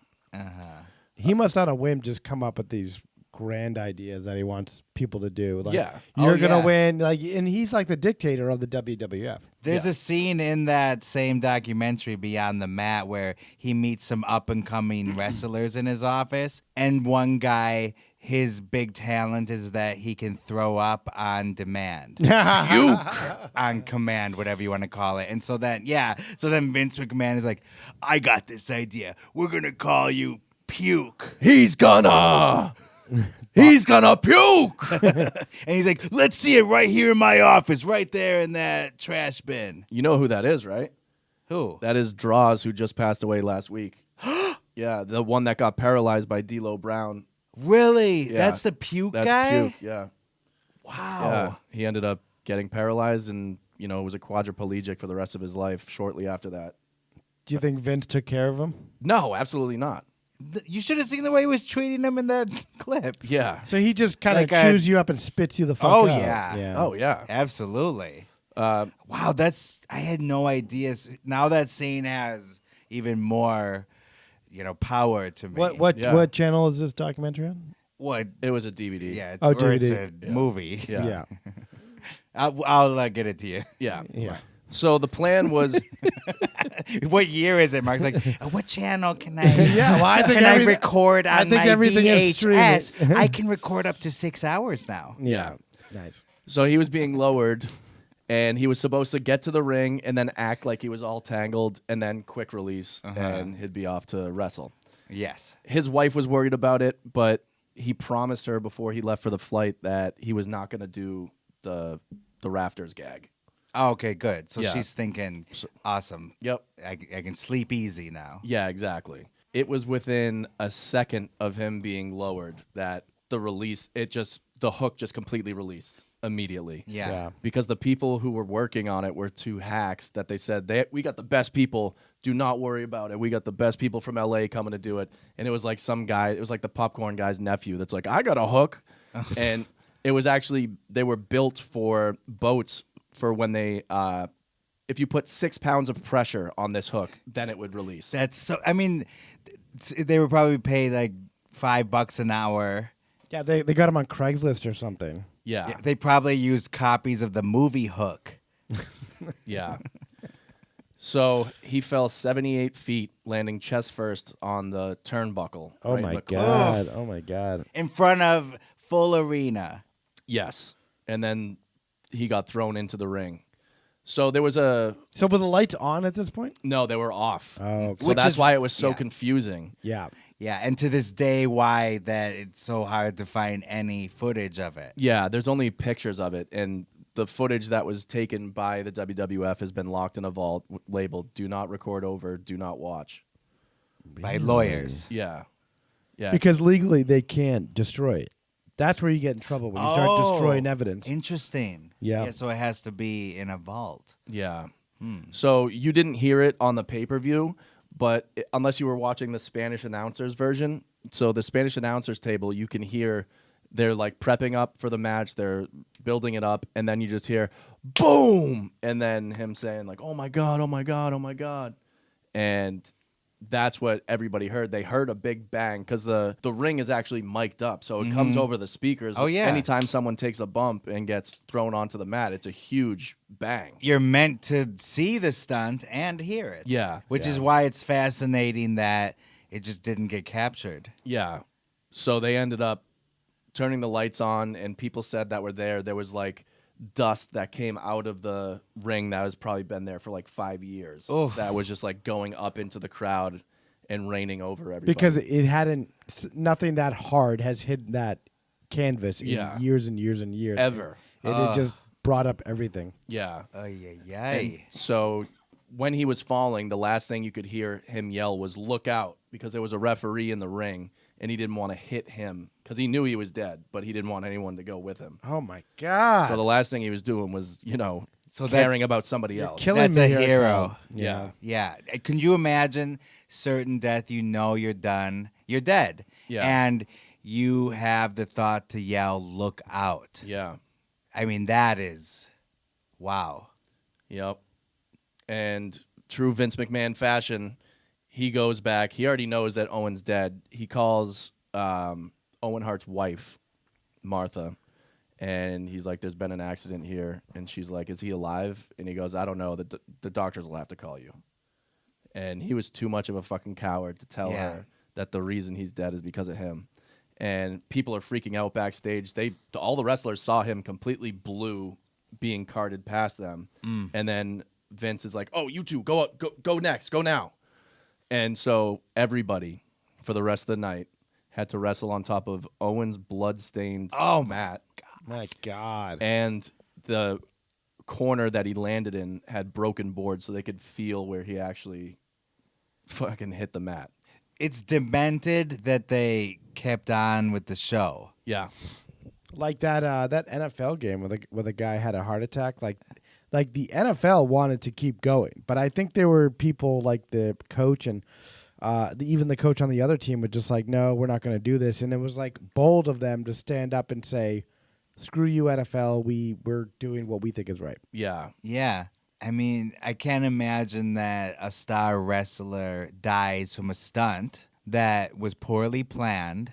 He must on a whim just come up with these grand ideas that he wants people to do. Like, Yeah. you're Oh, gonna yeah. win. Like, and he's like the dictator of the WWF. There's a scene in that same documentary, Beyond the Mat, where he meets some up-and-coming wrestlers in his office, and one guy, his big talent is that he can throw up on demand. On command, whatever you want to call it. And so then Vince McMahon is like, I got this idea. We're going to call you Puke. He's gonna He's gonna puke. And he's like, let's see it right here in my office, right there in that trash bin. You know who that is, right? Who? That is Draws, who just passed away last week. Yeah, the one that got paralyzed by D'Lo Brown. Really? Yeah. That's the puke That's guy? puke, yeah. Wow. Yeah, he ended up getting paralyzed and, was a quadriplegic for the rest of his life shortly after that. Do you think Vince took care of him? No, absolutely not. You should have seen the way he was treating him in that clip. Yeah. So he just kind of Like chews you up and spits you the fuck Oh, out. yeah. Oh, yeah. Absolutely. Uh, Wow, I had no idea. Now that scene has even more, power to me. What channel is this documentary on? What? it was a DVD. Yeah, Oh, or it's DVD. a movie. Yeah. I'll get it to you. Yeah. Yeah. So the plan was, What year is it? Mark's like, what channel can I? Yeah, well, I think can I everything- record I on think my everything is VHS? streaming. I can record up to 6 hours now. Yeah. Nice. so he was being lowered, and he was supposed to get to the ring and then act like he was all tangled, and then quick release, and he'd be off to wrestle. Yes. His wife was worried about it, but he promised her before he left for the flight that he was not going to do the rafters gag. Oh, okay, good. So Yeah. she's thinking, awesome. Yep. I can sleep easy now. Yeah, exactly. It was within a second of him being lowered that the hook just completely released immediately. Yeah. Because the people who were working on it were two hacks that they said, we got the best people. Do not worry about it. We got the best people from LA coming to do it. And it was like some guy, it was like the popcorn guy's nephew that's like, I got a hook. And it was actually, they were built for boats for when they, if you put 6 pounds of pressure on this hook, then it would release. That's so. I mean, they were probably paid like $5 an hour. Yeah, they got him on Craigslist or something. Yeah. They probably used copies of the movie Hook. Yeah. So he fell 78 feet, landing chest first on the turnbuckle. Oh right in my the god! Oh my god! In front of full arena. Yes. And then he got thrown into the ring. So there was So were the lights on at this point? no, they were off. Oh, okay. So Which that's is- why it was so yeah. confusing. Yeah. Yeah, and to this day, why that it's so hard to find any footage of it. Yeah, there's only pictures of it. And the footage that was taken by the WWF has been locked in a vault labeled "Do not record over, do not watch." By lawyers. Yeah. Yeah. Because legally they can't destroy it. That's where you get in trouble when you start destroying evidence. Interesting. Yeah. So it has to be in a vault. Yeah. So you didn't hear it on the pay-per-view, but unless you were watching the Spanish announcers version, so the Spanish announcers table, you can hear they're like prepping up for the match, they're building it up, and then you just hear boom, and then him saying like, "Oh my god, oh my god, oh my god," and that's what everybody heard. They heard a big bang because the ring is actually mic'd up, so it comes over the speakers. Oh, yeah. Anytime someone takes a bump and gets thrown onto the mat, it's a huge bang. You're meant to see the stunt and hear it. Yeah. Which is why it's fascinating that it just didn't get captured. Yeah. So they ended up turning the lights on, and people said that were there was like dust that came out of the ring that has probably been there for like 5 years. Oof. That was just like going up into the crowd and raining over everybody. Because it hadn't, nothing that hard has hit that canvas in Yeah. years and years and years. Ever. It just brought up everything. Yeah. Ay. And so when he was falling, the last thing you could hear him yell was "Look out," because there was a referee in the ring and he didn't want to hit him because he knew he was dead, but he didn't want anyone to go with him. Oh my god! So the last thing he was doing was, So caring about somebody else. killing That's me a here at hero. home. Yeah. Yeah. Can you imagine certain death? You know you're done. You're dead. Yeah. And you have the thought to yell, "Look out." Yeah. I mean, that is, wow. Yep. And true Vince McMahon fashion, he goes back. He already knows that Owen's dead. He calls Owen Hart's wife, Martha, and he's like, "There's been an accident here." And she's like, "Is he alive?" And he goes, "I don't know. The doctors will have to call you." And he was too much of a fucking coward to tell her that the reason he's dead is because of him. And people are freaking out backstage. All the wrestlers saw him completely blue being carted past them. And then Vince is like, "Oh, you two, go up, go next, go now." And so everybody for the rest of the night had to wrestle on top of Owen's blood-stained mat. My God. And the corner that he landed in had broken boards so they could feel where he actually fucking hit the mat. It's demented that they kept on with the show. Yeah. Like that NFL game where the guy had a heart attack. Like the NFL wanted to keep going, but I think there were people like the coach and even the coach on the other team were just like, no, we're not going to do this. And it was like bold of them to stand up and say, screw you, NFL. We're doing what we think is right. Yeah. Yeah. I mean, I can't imagine that a star wrestler dies from a stunt that was poorly planned,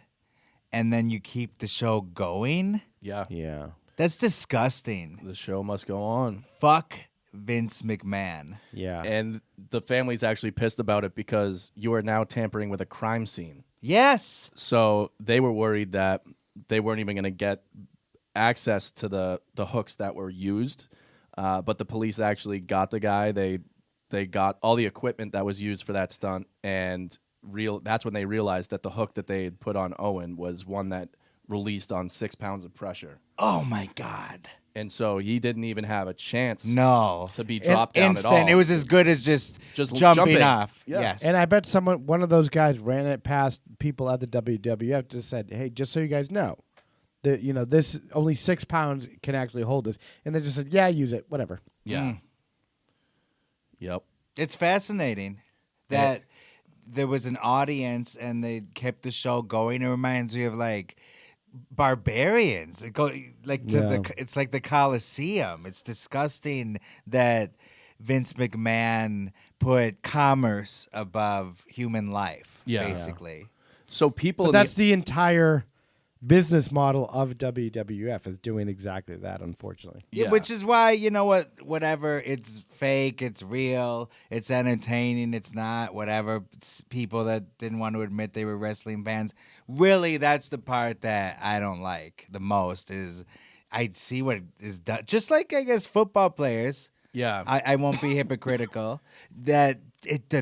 and then you keep the show going. Yeah. Yeah. That's disgusting. The show must go on. Fuck Vince McMahon. Yeah. And the family's actually pissed about it because you are now tampering with a crime scene. Yes. So they were worried that they weren't even going to get access to the hooks that were used. But the police actually got the guy. They got all the equipment that was used for that stunt, and that's when they realized that the hook that they had put on Owen was one that released on 6 pounds of pressure. Oh my God. And so he didn't even have a chance to be dropped down Instant. at all. It was as good as just jumping jumping off. Yeah. Yes. And I bet one of those guys ran it past people at the WWF, just said, hey, just so you guys know, that this only 6 pounds can actually hold this. And they just said, yeah, use it, whatever. Yeah. Yep. It's fascinating that there was an audience and they kept the show going. It reminds me of like barbarians. It's like the Colosseum. It's disgusting that Vince McMahon put commerce above human life, basically. So people... But that's the entire business model of WWF is doing exactly that, unfortunately. Yeah, which is why, you know what, whatever, it's fake, it's real, it's entertaining, it's not, whatever. It's people that didn't want to admit they were wrestling fans. Really, that's the part that I don't like the most is I see what is done. Just like, I guess, football players. Yeah. I won't be hypocritical. The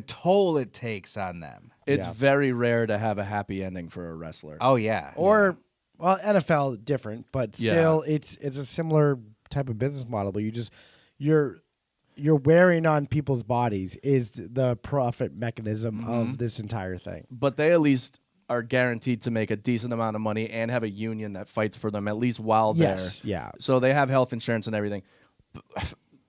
toll it takes on them. It's very rare to have a happy ending for a wrestler. Oh, yeah. Or... Well, NFL different, but still, it's a similar type of business model. But you're wearing on people's bodies is the profit mechanism of this entire thing. But they at least are guaranteed to make a decent amount of money and have a union that fights for them at least while they're. Yeah. So they have health insurance and everything.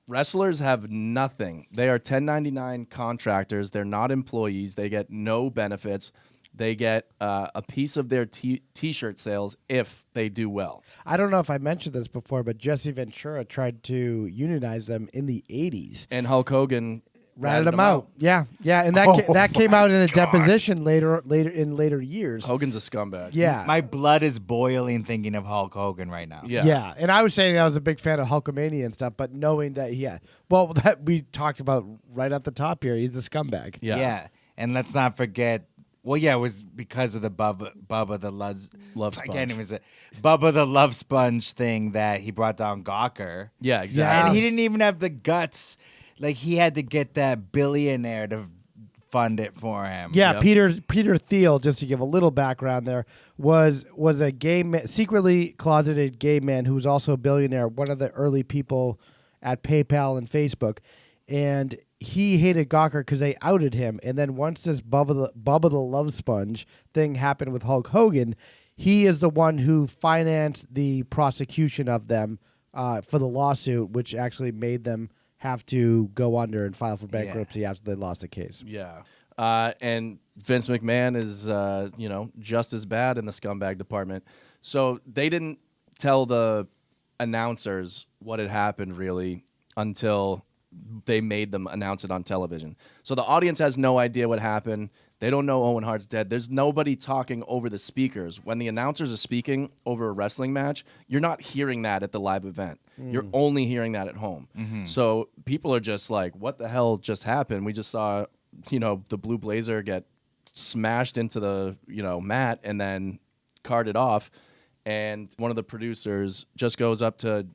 Wrestlers have nothing. They are 1099 contractors. They're not employees. They get no benefits. They get a piece of their T-shirt sales if they do well. I don't know if I mentioned this before, but Jesse Ventura tried to unionize them in the 80s. And Hulk Hogan ratted them out. Yeah, and that came out in a deposition later years. Hogan's a scumbag. Yeah. My blood is boiling thinking of Hulk Hogan right now. Yeah. And I was saying I was a big fan of Hulkamania and stuff, but knowing that, that we talked about right at the top here, he's a scumbag. Yeah. And let's not forget, well, yeah, it was because of the Bubba the Love Sponge. I can't even say Bubba the Love Sponge thing that he brought down Gawker. Yeah, exactly. And he didn't even have the guts. Like, he had to get that billionaire to fund it for him. Yeah, yep. Peter Thiel, just to give a little background there, was a gay man, secretly closeted gay man who was also a billionaire, one of the early people at PayPal and Facebook. And he hated Gawker because they outed him. And then once this Bubba the Love Sponge thing happened with Hulk Hogan, he is the one who financed the prosecution of them for the lawsuit, which actually made them have to go under and file for bankruptcy after they lost the case. Yeah. And Vince McMahon is, just as bad in the scumbag department. So they didn't tell the announcers what had happened, really, until they made them announce it on television. So the audience has no idea what happened. They don't know Owen Hart's dead. There's nobody talking over the speakers. When the announcers are speaking over a wrestling match, you're not hearing that at the live event. You're only hearing that at home. Mm-hmm. So people are just like, what the hell just happened? We just saw, the Blue Blazer get smashed into the, mat and then carted off. And one of the producers just goes up to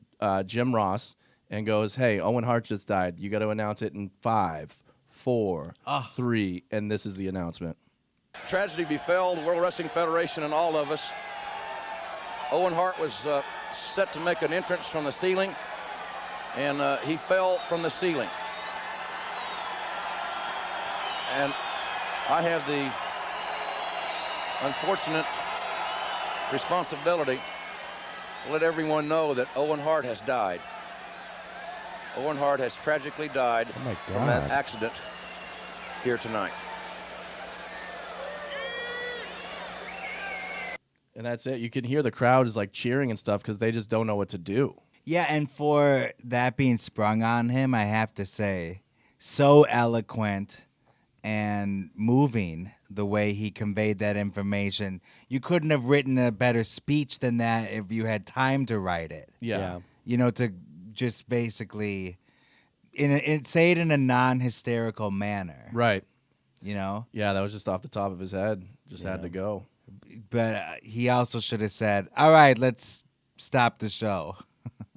Jim Ross and goes, hey, Owen Hart just died. You got to announce it in 5, 4, 3, and this is the announcement. Tragedy befell the World Wrestling Federation and all of us. Owen Hart was set to make an entrance from the ceiling, and he fell from the ceiling. And I have the unfortunate responsibility to let everyone know that Owen Hart has died. Owen Hart has tragically died from that accident here tonight. And that's it. You can hear the crowd is like cheering and stuff because they just don't know what to do. Yeah, and for that being sprung on him, I have to say, so eloquent and moving the way he conveyed that information. You couldn't have written a better speech than that if you had time to write it. Yeah. You know, to just basically say it in a non-hysterical manner. Right. You know? Yeah, that was just off the top of his head. Just had to go. But he also should have said, all right, let's stop the show.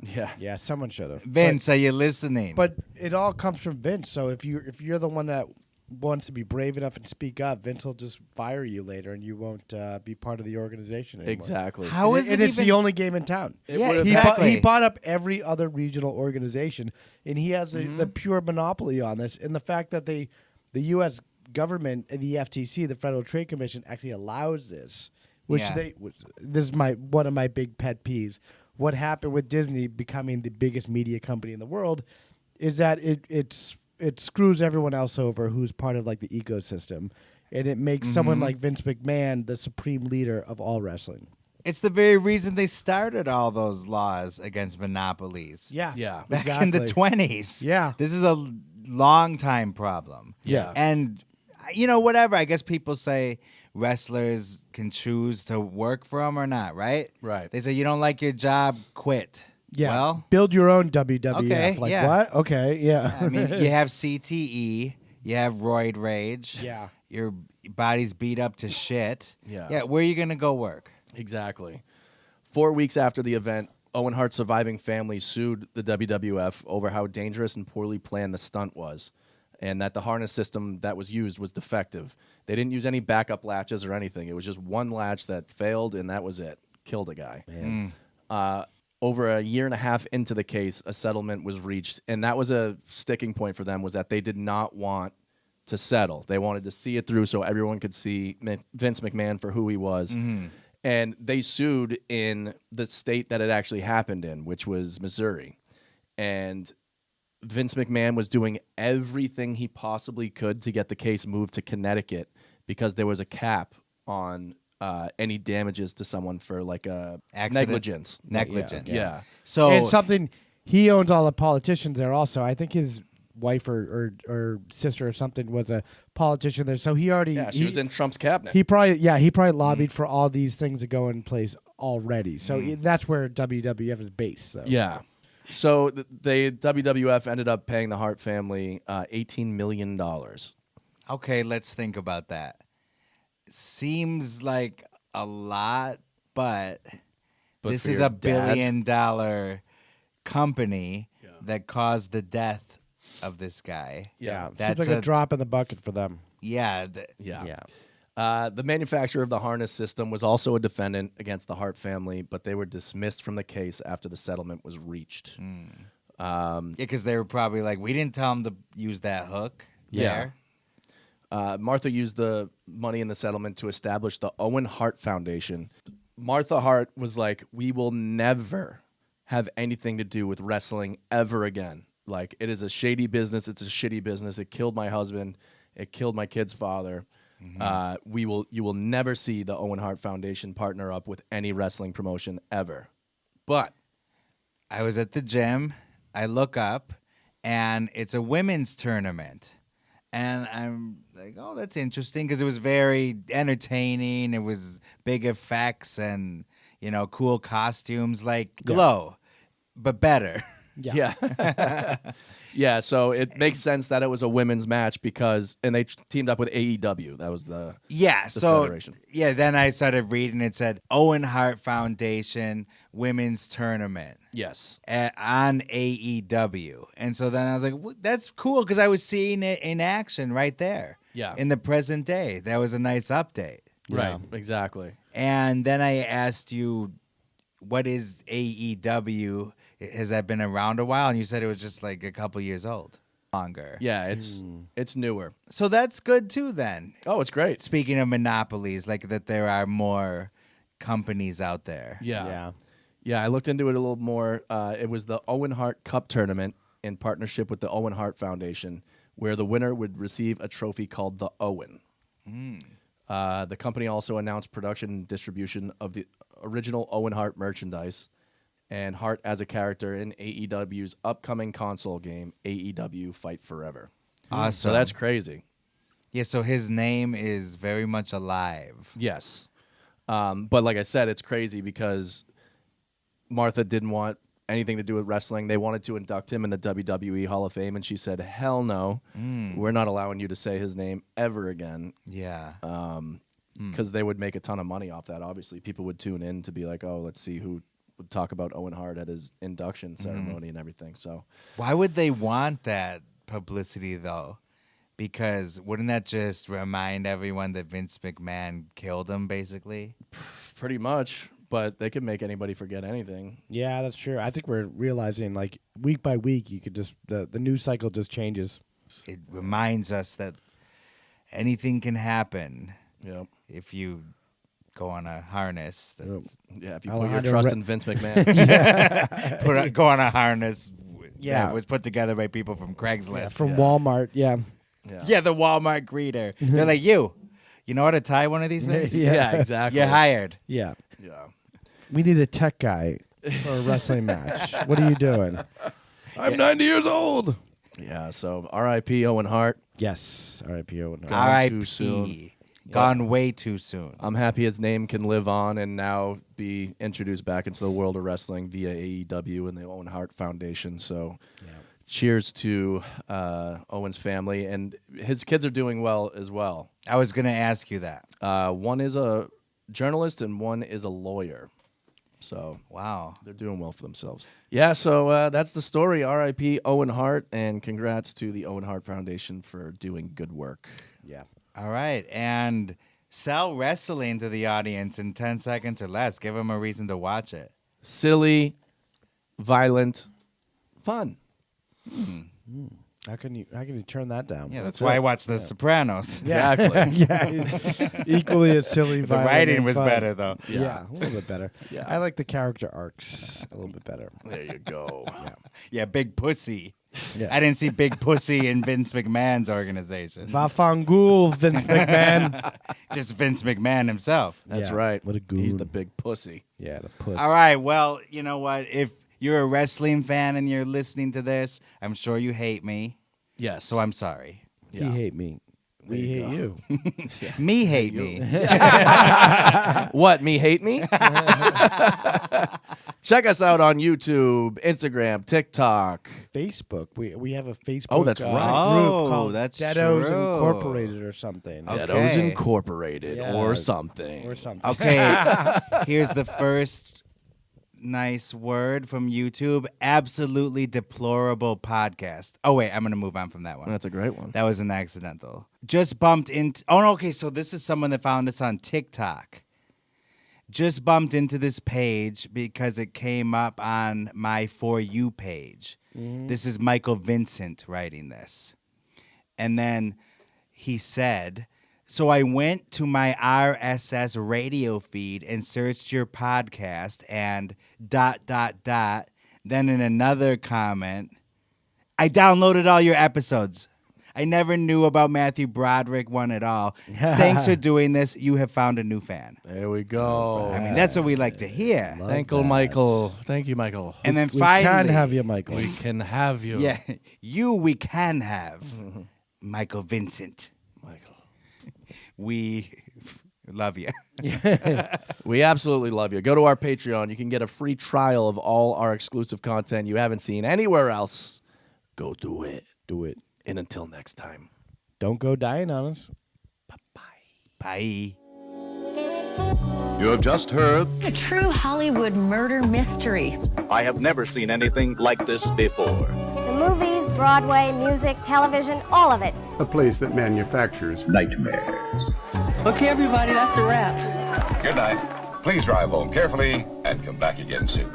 Yeah, someone should have. Vince, are you listening? But it all comes from Vince. So if you're the one that wants to be brave enough and speak up, Vince will just fire you later, and you won't be part of the organization anymore. Exactly. How is it? And it's the only game in town. Exactly. He bought up every other regional organization, and he has the pure monopoly on this. And the fact that the U.S. government and the FTC, the Federal Trade Commission, actually allows this, this is one of my big pet peeves. What happened with Disney becoming the biggest media company in the world is that it screws everyone else over who's part of like the ecosystem, and it makes someone like Vince McMahon the supreme leader of all wrestling. It's the very reason they started all those laws against monopolies. Yeah. Back in the 20s. Yeah. This is a long time problem. Yeah. And, you know, whatever. I guess people say wrestlers can choose to work for them or not, right? Right. They say you don't like your job, quit. Yeah. Well, build your own WWF. Okay, Like yeah. what? Okay. Yeah. I mean, you have CTE, you have roid rage. Yeah. Your body's beat up to shit. Yeah. Yeah. Where are you going to go work? Exactly. 4 weeks after the event, Owen Hart's surviving family sued the WWF over how dangerous and poorly planned the stunt was, and that the harness system that was used was defective. They didn't use any backup latches or anything. It was just one latch that failed, and that was it. Killed a guy. Over a year and a half into the case, a settlement was reached, and that was a sticking point for them, was that they did not want to settle. They wanted to see it through so everyone could see Vince McMahon for who he was. And they sued in the state that it actually happened in, which was Missouri. And Vince McMahon was doing everything he possibly could to get the case moved to Connecticut because there was a cap on any damages to someone for like a negligence. Yeah. So And something, he owns all the politicians there also. I think his wife or sister or something was a politician there. So he already... Yeah, she was in Trump's cabinet. He probably lobbied for all these things to go in place already. So that's where WWF is based. So. Yeah. So the WWF ended up paying the Hart family $18 million. okay, let's think about that. Seems like a lot, but this for is your a dad? billion-dollar company that caused the death of this guy. Yeah. Seems like a drop in the bucket for them. Yeah. The manufacturer of the harness system was also a defendant against the Hart family, but they were dismissed from the case after the settlement was reached. Because they were probably like, we didn't tell him to use that hook there. Martha used the money in the settlement to establish the Owen Hart Foundation. Martha Hart was like, we will never have anything to do with wrestling ever again. Like, it is a shady business. It's a shitty business. It killed my husband. It killed my kid's father. You will never see the Owen Hart Foundation partner up with any wrestling promotion ever. But I was at the gym. I look up, and it's a women's tournament. And I'm like, oh, that's interesting, because it was very entertaining. It was big effects and, you know, cool costumes, like Glow, but better. Yeah, so it makes sense that it was a women's match and they teamed up with AEW. That was the federation. Yeah, then I started reading. It said Owen Hart Foundation Women's Tournament. Yes. On AEW. And so then I was like, that's cool, because I was seeing it in action right there. Yeah. in the present day. That was a nice update. Right, exactly. And then I asked you, what is AEW? Has that been around a while? And you said it was just like a couple years old. Longer. Yeah, it's newer. So that's good too then. Oh, it's great. Speaking of monopolies, like that there are more companies out there. Yeah. I looked into it a little more. It was the Owen Hart Cup tournament in partnership with the Owen Hart Foundation, where the winner would receive a trophy called the Owen. The company also announced production and distribution of the original Owen Hart merchandise and Hart as a character in AEW's upcoming console game, AEW Fight Forever. Awesome. So that's crazy. Yeah, so his name is very much alive. Yes. But like I said, it's crazy because Martha didn't want anything to do with wrestling. They wanted to induct him in the WWE Hall of Fame, and she said, hell no. We're not allowing you to say his name ever again. Yeah. Because they would make a ton of money off that, obviously. People would tune in to be like, oh, let's see who would talk about Owen Hart at his induction ceremony and everything. So why would they want that publicity, though? Because wouldn't that just remind everyone that Vince McMahon killed him, basically? Pretty much. But they could make anybody forget anything. Yeah, that's true. I think we're realizing, like, week by week, you could just the news cycle just changes. It reminds us that anything can happen if you go on a harness. Yeah, if you put your trust in Vince McMahon. Go on a harness that was put together by people from Craigslist. From Walmart, Yeah, the Walmart greeter. They're like, you know how to tie one of these things? Yeah, exactly. You're hired. Yeah. Yeah. We need a tech guy for a wrestling match. What are you doing? I'm 90 years old. Yeah, so R.I.P. Owen Hart. Yes, R.I.P. Owen Hart. R.I.P. Too soon. Gone way too soon. I'm happy his name can live on and now be introduced back into the world of wrestling via AEW and the Owen Hart Foundation. So cheers to Owen's family. And his kids are doing well as well. I was going to ask you that. One is a journalist and one is a lawyer. So wow, they're doing well for themselves. Yeah, so that's the story. R.I.P. Owen Hart, and congrats to the Owen Hart Foundation for doing good work. Yeah. All right, and sell wrestling to the audience in 10 seconds or less. Give them a reason to watch it. Silly, violent, fun. How can you turn that down? Yeah, that's why I watched The Sopranos. Exactly. Equally as silly. The writing was better though. Yeah, a little bit better. Yeah. I like the character arcs a little bit better. There you go. Yeah, Big Pussy. Yeah. I didn't see Big Pussy in Vince McMahon's organization. Vafangul, Vince McMahon. Just Vince McMahon himself. That's right. What a goon. He's the big pussy. Yeah, the puss. All right, well, you know what? If you're a wrestling fan and you're listening to this, I'm sure you hate me. Yes. So I'm sorry. He hate me. We hate you. Me hate me. What, me hate me? Check us out on YouTube, Instagram, TikTok, Facebook. We have a Facebook. Oh, that's right. Group called That's Deados true. Incorporated or something. Okay. Deados Incorporated Yeah. or something. Or something. Okay, here's the first nice word from YouTube. Absolutely deplorable podcast. Oh, wait, I'm going to move on from that one. That's a great one. That was an accidental. Just bumped into... Oh, no, okay, so this is someone that found us on TikTok. Just bumped into this page because it came up on my For You page. This is Michael Vincent writing this. And then he said... So I went to my RSS radio feed and searched your podcast and ... Then in another comment, I downloaded all your episodes. I never knew about Matthew Broderick one at all. Thanks for doing this. You have found a new fan. There we go. I mean, that's what we like to hear. Thank you, Michael. Thank you, Michael. And then We finally... can have you, Michael. We can have you. Yeah, we can have Michael Vincent. Michael. We love you. We absolutely love you. Go to our Patreon. You can get a free trial of all our exclusive content you haven't seen anywhere else. Go do it. Do it. And until next time. Don't go dying on us. Bye. You have just heard A true Hollywood murder mystery. I have never seen anything like this before. The movies Broadway, music, television, all of it. A place that manufactures nightmares. Okay, everybody, that's a wrap. Good night. Please drive home carefully and come back again soon.